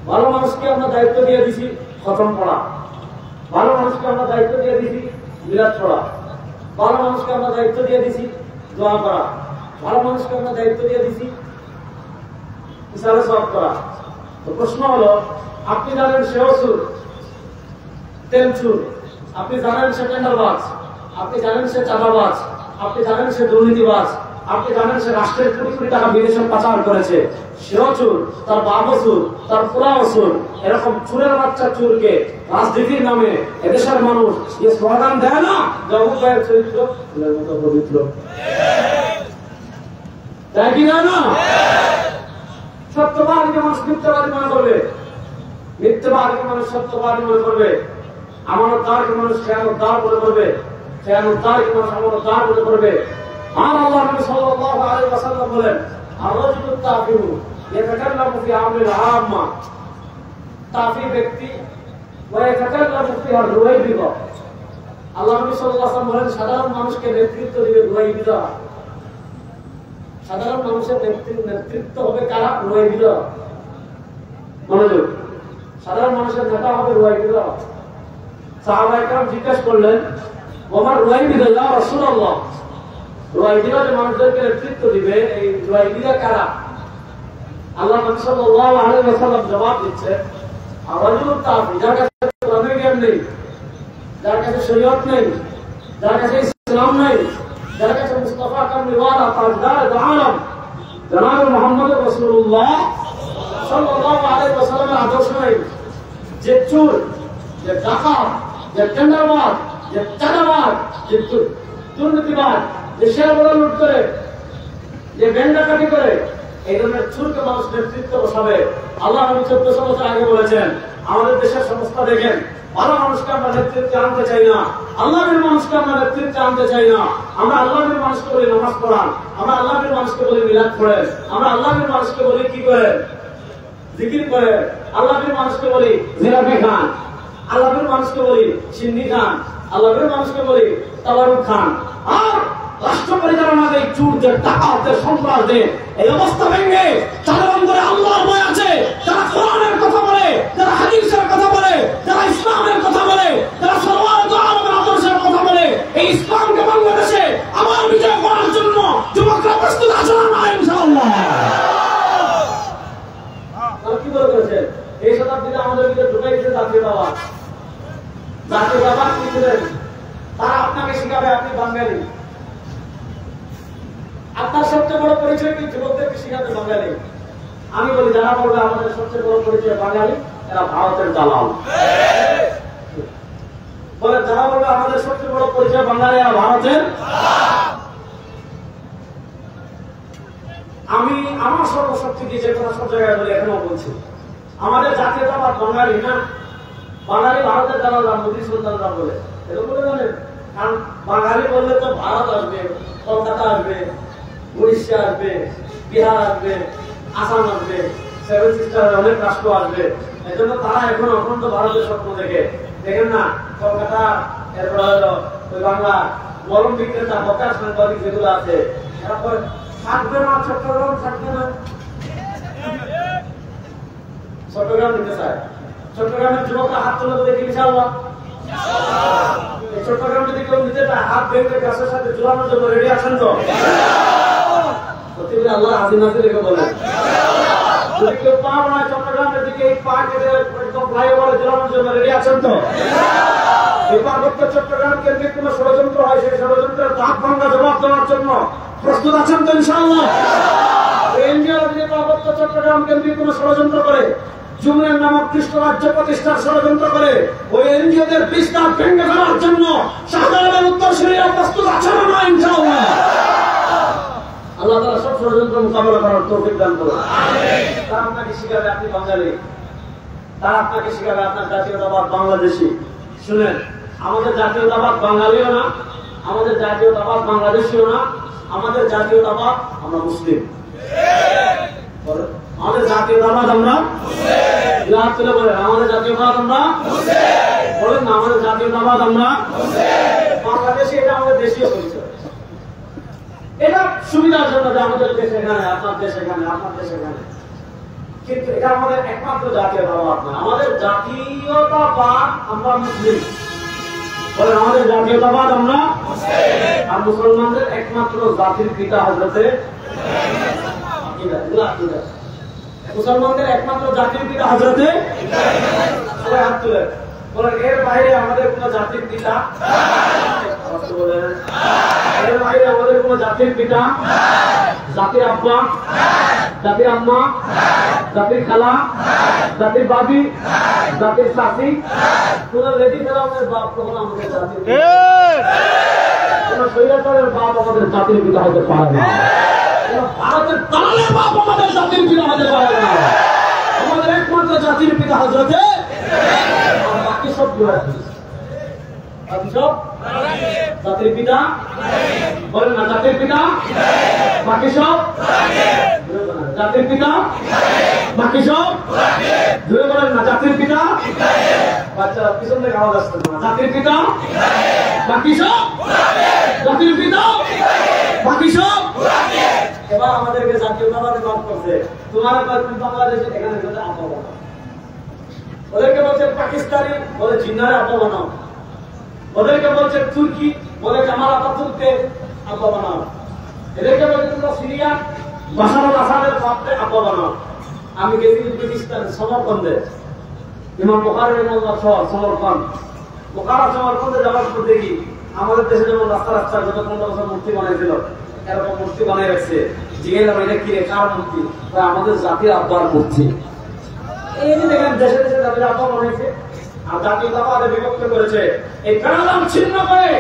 ভালো মানুষকে আমরা দায়িত্ব দিয়ে দিছি খতম পড়া, ভালো মানুষকে আমরা দায়িত্ব দিয়ে দিছি মিলাদ পড়া, ভালো মানুষকে আমরা দায়িত্ব দিয়ে দিছি দোয়া করা, ভালো মানুষকে আমরা দায়িত্ব দিয়ে দিছি ইশারা সওয়াব করা। তো প্রশ্ন হলো, আপনি জানেন সে অসুর, তেল চুর, আপনি জানেন সে টেন্ডারবাজ, আপনি জানেন সে চাঁদাবাজ, আপনি জানেন সে দুর্নীতিবাজ, আপনি জানেন সে রাষ্ট্রের কোটি কোটি টাকা বিদেশে পাচার করেছে, সেও চুর, তার বাপও চুর, তার পুরাও চুর। এরকম চুরের বাচ্চা চুরকে রাজনীতির নামে এদেশের মানুষ যে স্লোগান দেয় না, জগৎ ভাইয়ের চরিত্র ফুলের মতো পবিত্র, তাই কি না? সত্যবাদীকে মানুষ মিথ্যাবাদী মনে করবে, মিথ্যাবাদীকে মানুষ সত্যবাদী মনে করবে, আমানতদারকে মানুষ খেয়ানতদার মনে করবে, খেয়ানতদারকে মানুষ আমানতদার মনে করবে। আর আল্লাহ নবী সাল্লাল্লাহু আলাইহি ওয়াসাল্লাম বলেন, আর-রাজুলু তাফিহু ইয়াতাকাল্লামু ফি আমরিল আম্মা, তাফি ব্যক্তি ওয়া ইয়াতাকাল্লামু ফি আর-রুয়াইবিদা। আল্লাহ নবী সাল্লাল্লাহু আলাইহি ওয়াসাল্লাম বলেন, সাধারণ মানুষকে নেতৃত্ব দিবে রুয়াইবিদা। সাধারণ মানুষের নেতৃত্ব হবে কারা? রুয়াইবিদা। মনোযোগ, সাধারণ মানুষের নেতা হবে রুয়াইবিদা। সাহাবায়ে কেরাম জিজ্ঞেস করলেন, ওমর রুয়াইবিদা ইয়া রাসূলুল্লাহ, রুয়াইবিদা যে মানুষদেরকে নেতৃত্ব দিবে, এই রুয়াইবিদা কারা? আল্লাহ নবী সাল্লাল্লাহু আলাইহি ওয়াসাল্লাম জবাব দিচ্ছেন, আর-রাজুলু তাফি, যার কাছে কোরআনের জ্ঞান নেই, যার কাছে শরীয়ত নেই, যার কাছে ইসলাম নেই, যার কাছে মুস্তাফা কামলিওয়ালা তাজদার আলম জনাব মুহাম্মদ রাসূলুল্লাহ সাল্লাল্লাহু আলাইহি ওয়াসাল্লামের আদর্শ নেই, যে চোর, যে ডাকাত, যে টেন্ডারবাজ, যে চাঁদাবাজ, যে দুর্নীতিবাজ, যে শেয়ারবাজার লুট করে, যে ব্যাংক ডাকাতি করে, এই ধরনের চোরকে মানুষ নেতৃত্ব বসাবে। আল্লাহ নবী 1400 বছর আগে বলেছেন, আমাদের দেশের সংস্থা দেখেন, ভালো মানুষকে আমরা নেতৃত্বে আনতে চাই না, আল্লাহর মানুষকে আমরা নেতৃত্বে আনতে চাই না। আমরা আল্লাহর মানুষকে বলি নামাজ পড়ান, আমরা আল্লাহর মানুষকে বলি মিলাদ পড়েন, আমরা আল্লাহর মানুষকে বলি কি করেন? জিকির করেন। আল্লাহর মানুষকে বলি জিলাপি খান, আল্লাহর মানুষকে বলি সিন্নি খান, আল্লাহর মানুষকে বলি তাবারুক খান। আর রাষ্ট্র পরিচালনার চুরদের, ডাকাতদের, সন্ত্রাসদের এই অবস্থা ভেঙে যাদের অন্তরে আল্লাহর ভয় আছে, যারা কোরআনের কথা বলে, যারা হাদিসের কথা বলে, যারা ইসলামের কথা বলে, যারা সর্বত আলমের আদর্শের কথা বলে, এই ইসলামকে বাংলাদেশে আবার বিজয় করার জন্য যুবকরা প্রস্তুত আছে না? ইনশাআল্লাহ। তারা কি বলে করেছেন? এই শতাব্দীতে আমাদের ভিতরে ঢুকাইছে জাতীয়তাবাদ। জাতীয়তাবাদ কি ছিলেন? তারা আপনাকে শিখাবে আপনি বাঙালি। আপনার সবচেয়ে বড় পরিচয় কি? যুবকদেরকে শিখাতে বাঙালি। আমি বলি, যারা বলবে আমাদের সবচেয়ে বড় পরিচয় বাঙালি, এরা ভারতের দালাল। বলে, যারা বলবে আমাদের সবচেয়ে বড় পরিচয় বাঙালি, এরা ভারতের। আমি আমার সর্বশক্তি দিয়ে যে কথা সব জায়গায় বলি, এখনো বলছি, আমাদের জাতীয়তাবাদ বাঙালি না, বাঙালি ভারতের দালাল, মোদী সন্তানরা বলে। এরকম বলে জানেন? কারণ বাঙালি বললে তো ভারত আসবে, কলকাতা আসবে, উড়িষ্যা আসবে, বিহার আসবে, আসাম আসবে, সেভেন সিস্টারের অনেক রাষ্ট্র আসবে। এই জন্য তারা এখন অখণ্ড ভারতের স্বপ্ন দেখে। দেখেন না, কলকাতা, এরপর হলো ওই বাংলা মলম বিক্রেতা, হকার, সাংবাদিক যেগুলো আছে, এরা থাকবে না, চট্টগ্রাম থাকবে না, চট্টগ্রাম নিতে চায়। চট্টগ্রামের যুবকরা হাত তুলে দেখি ইনশাআল্লাহ। চট্টগ্রাম যদি কেউ নিতে চায়, হাত বেঁধে গাছের সাথে ঝুলানোর জন্য রেডি আছেন তো? সত্যি আল্লাহ হাজির নাজির রেখে বলেন, যদি কেউ পা বানায় চট্টগ্রামের দিকে, এই পা কেটে একদম ফ্লাইওভারে ঝুলানোর জন্য রেডি আছেন তো? এই পার্বত্য চট্টগ্রাম কেন্দ্রিক কোন ষড়যন্ত্র হয়, সেই ষড়যন্ত্রের দাঁত ভাঙ্গা জবাব দেওয়ার জন্য প্রস্তুত আছেন তো ইনশাআল্লাহ? এনজিও যদি পার্বত্য চট্টগ্রাম কেন্দ্রিক কোন ষড়যন্ত্র করে, জুমনের নামক খ্রিস্ট রাজ্য প্রতিষ্ঠার ষড়যন্ত্র করে, ওই এনজিওদের বিস্তার ভেঙে ফেলার জন্য শাহজালালের উত্তরসূরিরা প্রস্তুত আছেন না ইনশাআল্লাহ? আল্লাহ তাআলা সব ষড়যন্ত্র মোকাবেলা করার তৌফিক দান করুন। তারা আপনাকে শিখাবে আপনি বাঙালি, তারা আপনাকে শিখাবে আপনার জাতীয়তাবাদ বাংলাদেশি। শুনেন, আমাদের জাতীয়তাবাদ বাঙালিও না, আমাদের জাতীয়তাবাদ বাংলাদেশিও না, আমাদের জাতীয়তাবাদ আমরা মুসলিম। আমাদের জাতীয়তাবাদ আমরা মুসলিম। বলেন আমাদের জাতীয়তাবাদ আমরা মুসলিম। বলেন না আমাদের জাতীয়তাবাদ আমরা মুসলিম। বাংলাদেশে এটা আমাদের দেশীয় পরিচয়। এটা সুবিধার জন্য যে আমাদের দেশ এখানে, আপনার দেশ এখানে, আপনার দেশ এখানে, কিন্তু এটা আমাদের একমাত্র জাতীয়তাবাদ না। আমাদের জাতীয়তাবাদ আমরা মুসলিম। বলেন আমাদের জাতীয়তাবাদ আমরা মুসলিম। আর মুসলমানদের একমাত্র জাতির পিতা হযরতে মুসলমানদের একমাত্র জাতির পিতা হযরতে সবাই হাত তুলে বলেন এর বাইরে আমাদের কোন জাতির পিতা, এর বাইরে আমাদের কোন জাতির পিতা, জাতির আব্বা, জাতির আম্মা, জাতির খালা, জাতির বাবি, জাতির চাচি, কোন লেডি ফেরাউনের বাপ কখনো আমাদের জাতির কোন স্বৈরাচারের বাপ আমাদের জাতির পিতা হতে পারে না। ভারতের দালালের বাপ আমাদের জাতির পিতা হতে পারে না। আমাদের একমাত্র জাতির পিতা হযরতে বাকি সব জাতির পিতা। বলেন না জাতির পিতা, বাকি সব জাতির পিতা, বাকি সব ধরে বলেন না জাতির পিতা। বাচ্চারা পিছন থেকে আওয়াজ আসছে না। জাতির পিতা, বাকি সব জাতির পিতা, বাকি সব। এবার আমাদেরকে জাতীয়তাবাদে বাদ করছে। তোমার বাংলাদেশে এখানে আব্বা বানাও, ওদেরকে বলছে পাকিস্তানি, বলে জিন্নারে আব্বা বানাও, ওদেরকে বলছে তুর্কি, বলে জামাল আতাতুর্ককে আব্বা বানাও, এদেরকে বলছে তোমরা সিরিয়া বাশার আল আসাদের বাপকে আব্বা বানাও। আমি গেছি উজবেকিস্তান সমরকন্দে, ইমাম বুখারী রাহিমাহুল্লাহ শহর সমরকন্দ, বুখারা সমরকন্দে যাওয়ার পর দেখি আমাদের দেশে যেমন রাস্তা রাস্তা যত 15 বছর মূর্তি বানাইছিল এরকম মূর্তি বানিয়ে রাখছে। জিজ্ঞেস এটা কি রে, কার মূর্তি? আমাদের জাতির আব্বার মূর্তি। এই যে দেখেন দেশে দেশে জাতির আব্বা বানাইছে আর জাতীয়তাবাদে বিভক্ত করেছে। এই কারালাম ছিন্ন করে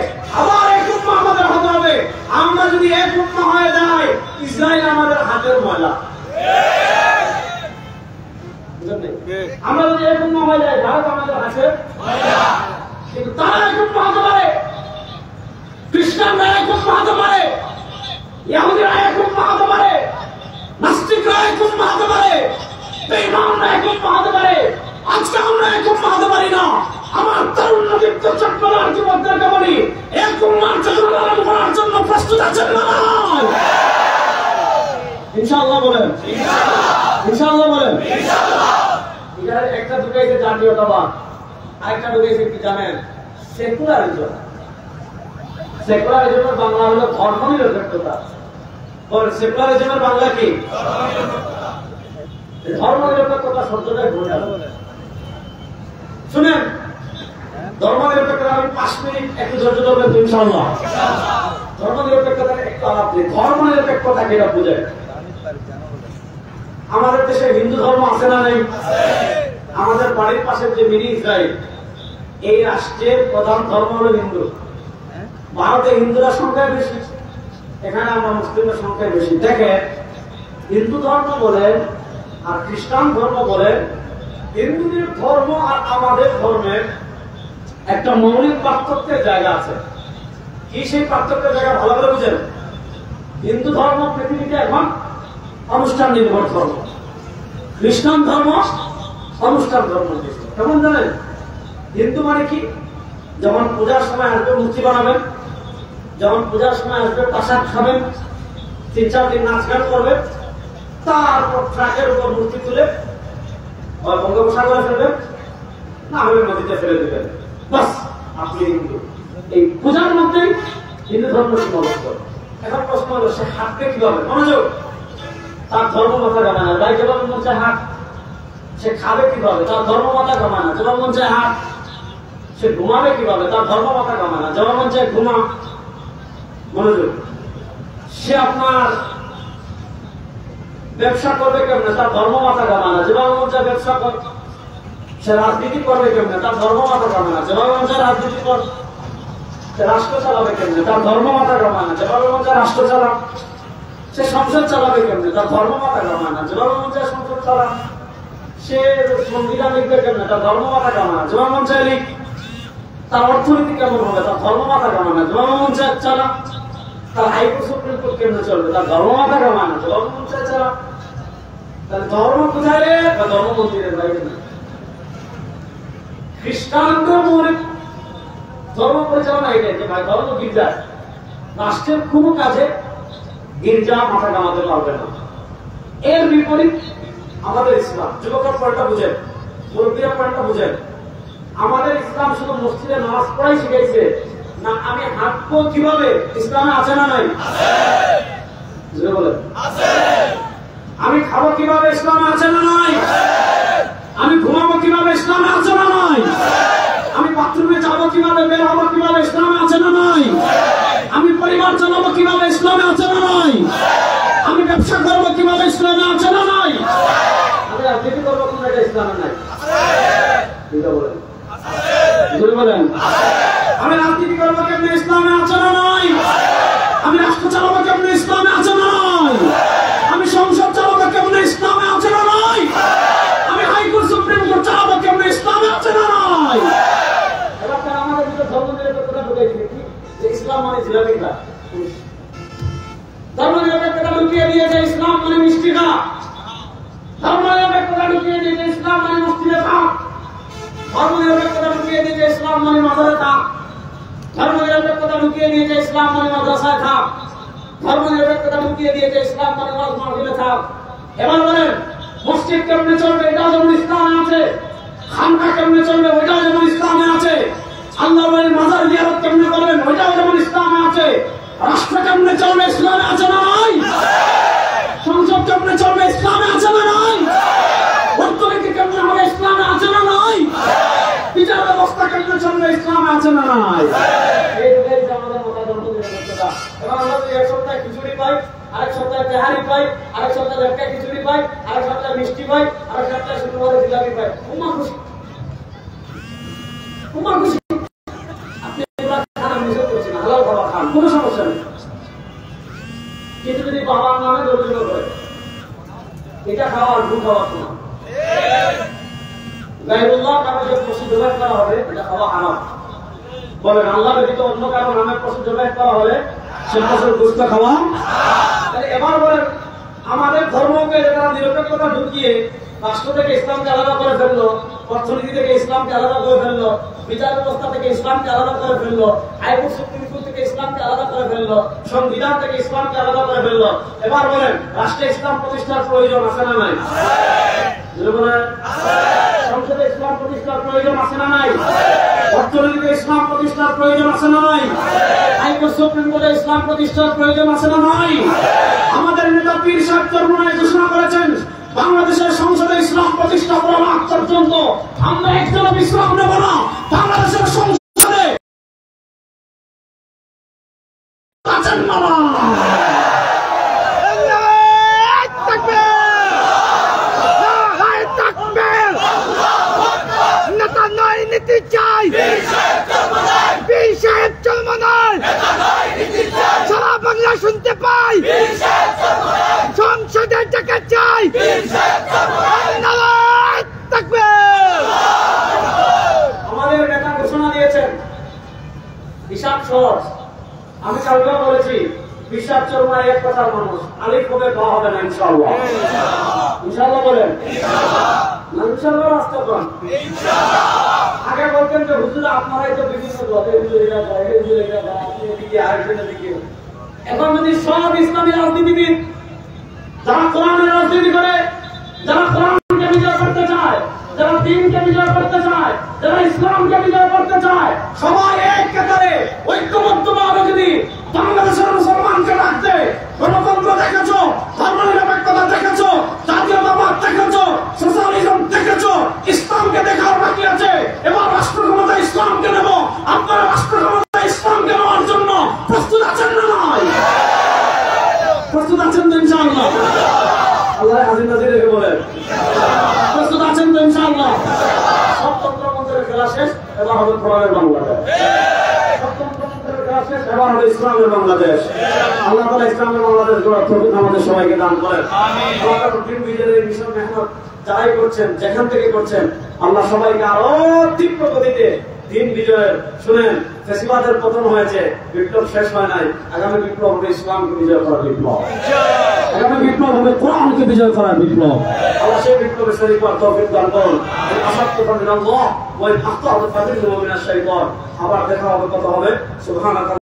আবার এক উম্মাহ আমাদের হতে হবে। আমরা যদি এক উম্মাহ হয়ে যাই, ইসরায়েল আমাদের হাতের ময়লা। আমরা যদি এক উম্মাহ হয়ে যাই, ভারত আমাদের হাতের ময়লা। কিন্তু তারা এক উম্মাহ হতে পারে, খ্রিস্টানরা এক উম্মাহ হতে পারে, ইহুদিরা এক উম্মাহ হতে পারে, নাস্তিকরা এক উম্মাহ হতে পারে, বেঈমানরা এক উম্মাহ হতে পারে। আজকে আমরা এক উম্মাহ হতে পারি না। আমার তরুণ দীপ্ত চট্টগ্রামের যুবকদেরকে বলি, এক উম্মাহর চেতনা লালন করার জন্য প্রস্তুত আছেন না? ইনশাআল্লাহ বলেন, ইনশাআল্লাহ বলেন। এটার একটা ঢুকাইছে জাতীয়তাবাদ, আরেকটা ঢুকাইছে কি জানেন? সেকুলারিজম। সেকুলারিজমের বাংলা হলো ধর্মনিরপেক্ষতা। বলেন সেকুলারিজমের বাংলা কি? ধর্মনিরপেক্ষতা শব্দটাই ভুল। শুনেন, ধর্মনিরপেক্ষতা আমি 5 মিনিট একটু ধৈর্য ধরবেন তো ইনশাআল্লাহ। ধর্মনিরপেক্ষতার একটু আলাপ নেই। ধর্মনিরপেক্ষতা কেটা বোঝায়? আমাদের দেশে হিন্দু ধর্ম আছে না নেই? আমাদের বাড়ির পাশে যে মিনি ইসরায়েল, এই রাষ্ট্রের প্রধান ধর্ম হলো হিন্দু। ভারতে হিন্দুরা সংখ্যায় বেশি, এখানে আমরা মুসলিমের সংখ্যায় বেশি। দেখেন, হিন্দু ধর্ম বলেন আর খ্রিস্টান ধর্ম বলেন, হিন্দুদের ধর্ম আর আমাদের ধর্মের একটা মৌলিক পার্থক্যের জায়গা আছে। কি সেই পার্থক্যের জায়গা ভালো করে বুঝেন? হিন্দু ধর্ম পৃথিবীতে এখন অনুষ্ঠান নির্ভর ধর্ম, খ্রিস্টান ধর্ম অনুষ্ঠান ধর্ম। কেমন জানেন? হিন্দু মানে কি? যেমন পূজার সময় আসবে মূর্তি বানাবেন, যেমন পূজার সময় আসবে প্রসাদ খাবেন, 3-4 দিন নাচ গান করবেন, তারপর ট্রাকের উপর মূর্তি তুলে বঙ্গোপসাগরে ফেলবেন, না হলে নদীতে ফেলে দেবেন। বাস, আপনি হিন্দু। এই পূজার মধ্যেই হিন্দু ধর্ম সীমাবদ্ধ। এখন প্রশ্ন হলো, সে হাঁটবে কিভাবে? মনোযোগ। তার ধর্ম মাথা কামায় না, তাই যেভাবে মন চায় হাঁট। সে খাবে কিভাবে? তার ধর্ম মাথা কামায় না, যেভাবে মন চায় হাঁট। সে ঘুমাবে কিভাবে? তার ধর্ম মাথা কামায় না, যেভাবে মন চায় ঘুমা। মনোযোগ। সে আপনার ব্যবসা করবে কেমনে? তার ধর্ম মাথা কামায় না, যেভাবে মন চায় ব্যবসা কর। সে রাজনীতি করবে কেমনে? তার ধর্ম মাথা কামায় না, যেভাবে মন চায় রাজনীতি কর। সে রাষ্ট্র চালাবে কেমনে? তার ধর্ম মাথা কামায় না, যেভাবে মন চায় রাষ্ট্র চালা। সে সংসদ চালাবে কেমনে? তার ধর্ম মাথা কামায় না, যেভাবে মন চায় সংসদ চালা। সে সংবিধান লিখবে কেমনে? তার ধর্ম মাথা কামায় না, যেভাবে মন চায় লিখ। তার অর্থনীতি কেমন হবে? তার ধর্ম মাথা কামায় না, যেভাবে মন চায় চালা। তার হাইকোর্ট সুপ্রিম কোর্ট কেমনে চলবে? তার ধর্ম মাথা কামায় না, যেভাবে মন চায় চালা। তাহলে ধর্ম কোথায় রে? বা ধর্ম মন্দিরের বাইরে না। খ্রিস্টানদের মৌলিক ধর্ম পরিচালনা এটাই যে ভাই ধর্ম গির্জা, রাষ্ট্রের কোনো কাজে গির্জা মাথা কামাতে পারবে না। এর বিপরীত আমাদের ইসলাম। যুবকরা পয়েন্টটা বুঝেন, মুরব্বীরা পয়েন্টটা বুঝেন। আমাদের ইসলাম শুধু মসজিদে নামাজ পড়াই শিখাইছে না, আমি হাঁটবো কিভাবে ইসলামে আছে না নাই? বলেন আমি খাবো কিভাবে ইসলামে আছে না নাই? আমি ঘুমাবো কিভাবে ইসলামে আছে না নাই? আমি বাথরুমে যাবো কিভাবে, বের হবো কিভাবে ইসলামে আছে না নাই? আমি পরিবার চালাবো কিভাবে ইসলামে আছে না নাই? আমি ব্যবসা করবো কিভাবে ইসলামে আছে না নাই? আমি রাজনীতি করবো কোন জায়গায় ইসলামে নাই? বলেন আমি রাজনীতি করবো কেমনি ইসলামে আছে না নাই? আমি রাষ্ট্র চালাবো কেমনি ইসলামে আছে না নাই? আমি সংসদ চালাবো কেমনি ইসলামে আছে না নাই? আমি হাইকোর্ট সুপ্রিম কোর্ট চালাবো কেমনি ইসলামে আছে না নাই? এবার তারা আমাদের ভিতরে ধর্ম নিরপেক্ষতা ঢুকিয়ে দিয়েছে যে ইসলাম মানে জিলাপি খা। ধর্ম নিরপেক্ষতা ঢুকিয়ে দিয়েছে ইসলাম মানে মিষ্টি খা। ধর্ম নিরপেক্ষতা ঢুকিয়ে দিয়েছে ইসলাম মানে মসজিদে খা। ধর্ম নিরপেক্ষতা ঢুকিয়ে দিয়েছে ইসলাম মানে মাজারে খা। ধর্ম নিরপেক্ষতা ঢুকিয়ে দিয়েছে ইসলাম মানে মাদ্রাসায় খা। ধর্ম নিরপেক্ষতা ঢুকিয়ে দিয়েছে ইসলাম মানে ওয়াজ মাহফিলে থাক। এবার বলেন মসজিদ কেমনে চলবে? এটাও যেমন ইসলামে আছে। খানকা কেমনে চলবে? ওইটাও যেমন ইসলামে আছে। আল্লাহর বাড়ির মাজার জিয়ারত কেমনে করবেন? ওইটাও যেমন ইসলামে আছে। রাষ্ট্র কেমনে চলবে? ইসলামে আছে না নাই? সংসদ কেমনে চলবে? ইসলামে আছে না নাই? অর্থনীতি কেমনে হবে? ইসলামে আছে না নাই? বিচার ব্যবস্থা কেমনে চলবে? ইসলামে আছে না নাই? এই দুটোই আমাদের মাথায় ধর্ম নিরপেক্ষতা। এবার আমরা যদি এক সপ্তাহে খিচুড়ি পাই, আরেক সপ্তাহে তেহারি পাই, আরেক সপ্তাহে লেটকা খিচুড়ি পাই, আরেক সপ্তাহে মিষ্টি পাই, আরেক সপ্তাহে শুক্রবারে জিলাপি পাই, উমা খুশি, উমা খুশি। আপনি এগুলা খান, আমি নিষেধ করছি না, হালাল খাবার খান, কোনো সমস্যা নেই। কিন্তু যদি বাবার নামে দরিদ্র করে, এটা খাওয়ার ভুল খাওয়ার শোনা। গায়রুল্লাহ কারো যে পশু জবাই করা হবে এটা খাওয়া হারাম। বলেন আল্লাহ ব্যতীত অন্য কারো নামে পশু জবাই করা হলে সে পশুর গোশত খাওয়া। এবার বলেন আমাদের ধর্মকে যারা নিরপেক্ষতা ঢুকিয়ে রাষ্ট্র থেকে ইসলামকে আলাদা করে ফেললো, অর্থনীতি থেকে ইসলামকে আলাদা করে ফেললো, বিচার ব্যবস্থা থেকে ইসলামকে আলাদা করে ফেললো, হাইকোর্ট সুপ্রিম কোর্ট থেকে ইসলামকে আলাদা করে ফেললো, সংবিধান থেকে ইসলামকে আলাদা করে ফেললো। এবার বলেন রাষ্ট্রে ইসলাম প্রতিষ্ঠার প্রয়োজন আছে না নাই? সংসদে ইসলাম প্রতিষ্ঠার প্রয়োজন আছে না নাই? অর্থনীতিতে ইসলাম প্রতিষ্ঠার প্রয়োজন আছে না নাই? হাইকোর্ট সুপ্রিম কোর্টে ইসলাম প্রতিষ্ঠার প্রয়োজন আছে না নাই? আমাদের নেতা পীর সাহেব চরমোনাই ঘোষণা করেছেন বাংলাদেশের সংসদে ইসলাম প্রতিষ্ঠা করা আগ পর্যন্ত আমরা একজন ইসলাম নেব না। বাংলাদেশের সংসদে নীতি চাই, পীর সাহেব চরমোনাই সারা বাংলা শুনতে পাই, সংসদে টাকা চাই, আমাদের নেতা ঘোষণা দিয়েছেন হিসাব সহজ। আমি কালকেও বলেছি হিসাব চরমোনাই এক কথার মানুষ, আলিফ হবে ব হবে না ইনশাআল্লাহ। ইনশাআল্লাহ বলেন না, ইনশাআল্লাহ রাস্তা কোন? আগে বলতেন যে হুজুর আপনারাই তো বিভিন্ন দলে হুজুরেরা যায়, হুজুরেরা যায়, আপনি এদিকে আরেকজনের দিকে। এখন যদি সব ইসলামী রাজনীতিবিদ যারা কোরআনের রাজনীতি করে, যারা কোরআনকে বিজয় করতে চায়, যারা দ্বীনকে বিজয় করতে চায়, যারা ইসলামকে বিজয় করতে চায়, সবাই এক কাতারে ঐক্যবদ্ধভাবে যদি বাংলাদেশের মুসলমানকে রাখতে, গণতন্ত্র দেখেছো, ধর্ম নিরপেক্ষতা দেখেছো, জাতীয়তাবাদ দেখেছো, সোশ্যালিজম দেখেছো, ইসলামকে দেখার বাকি আছে। এবার রাষ্ট্র ক্ষমতা ইসলামকে নেব। আপনারা রাষ্ট্র ক্ষমতা ইসলামকে নেওয়ার জন্য প্রস্তুত আছেন না নয়? প্রস্তুত আছেন তো ইনশাআল্লাহ? আল্লাহ হাজির নাজির রেখে বলেন প্রস্তুত আছেন তো ইনশাআল্লাহ? সব তন্ত্রমন্ত্রের খেলা শেষ, এবার হবে কোরআনের বাংলাদেশ। সব তন্ত্রমন্ত্রের শেষ, এবার হলো ইসলামের বাংলাদেশ। আল্লাহ তাআলা ইসলামের বাংলাদেশ গড়ার তৌফিক আমাদের সবাইকে দান করেন। আল্লাহ তাআলা দিন বিজয়ের এই মিশন মেহনত যারাই করছেন, যেখান থেকে করছেন, আল্লাহ সবাইকে আরো তীব্র গতিতে দিন বিজয়ের। শুনেন, ফেসিবাদের পতন হয়েছে, বিপ্লব শেষ হয় নাই। আগামী বিপ্লব হবে ইসলামকে বিজয় করার বিপ্লব। আগামী বিপ্লব হবে কোরআনকে বিজয় করার বিপ্লব। আল্লাহ সেই বিপ্লবে শরীক হওয়ার তৌফিক দান করুন। আবার দেখা হবে, কত হবে। সুবহানাল্লাহ।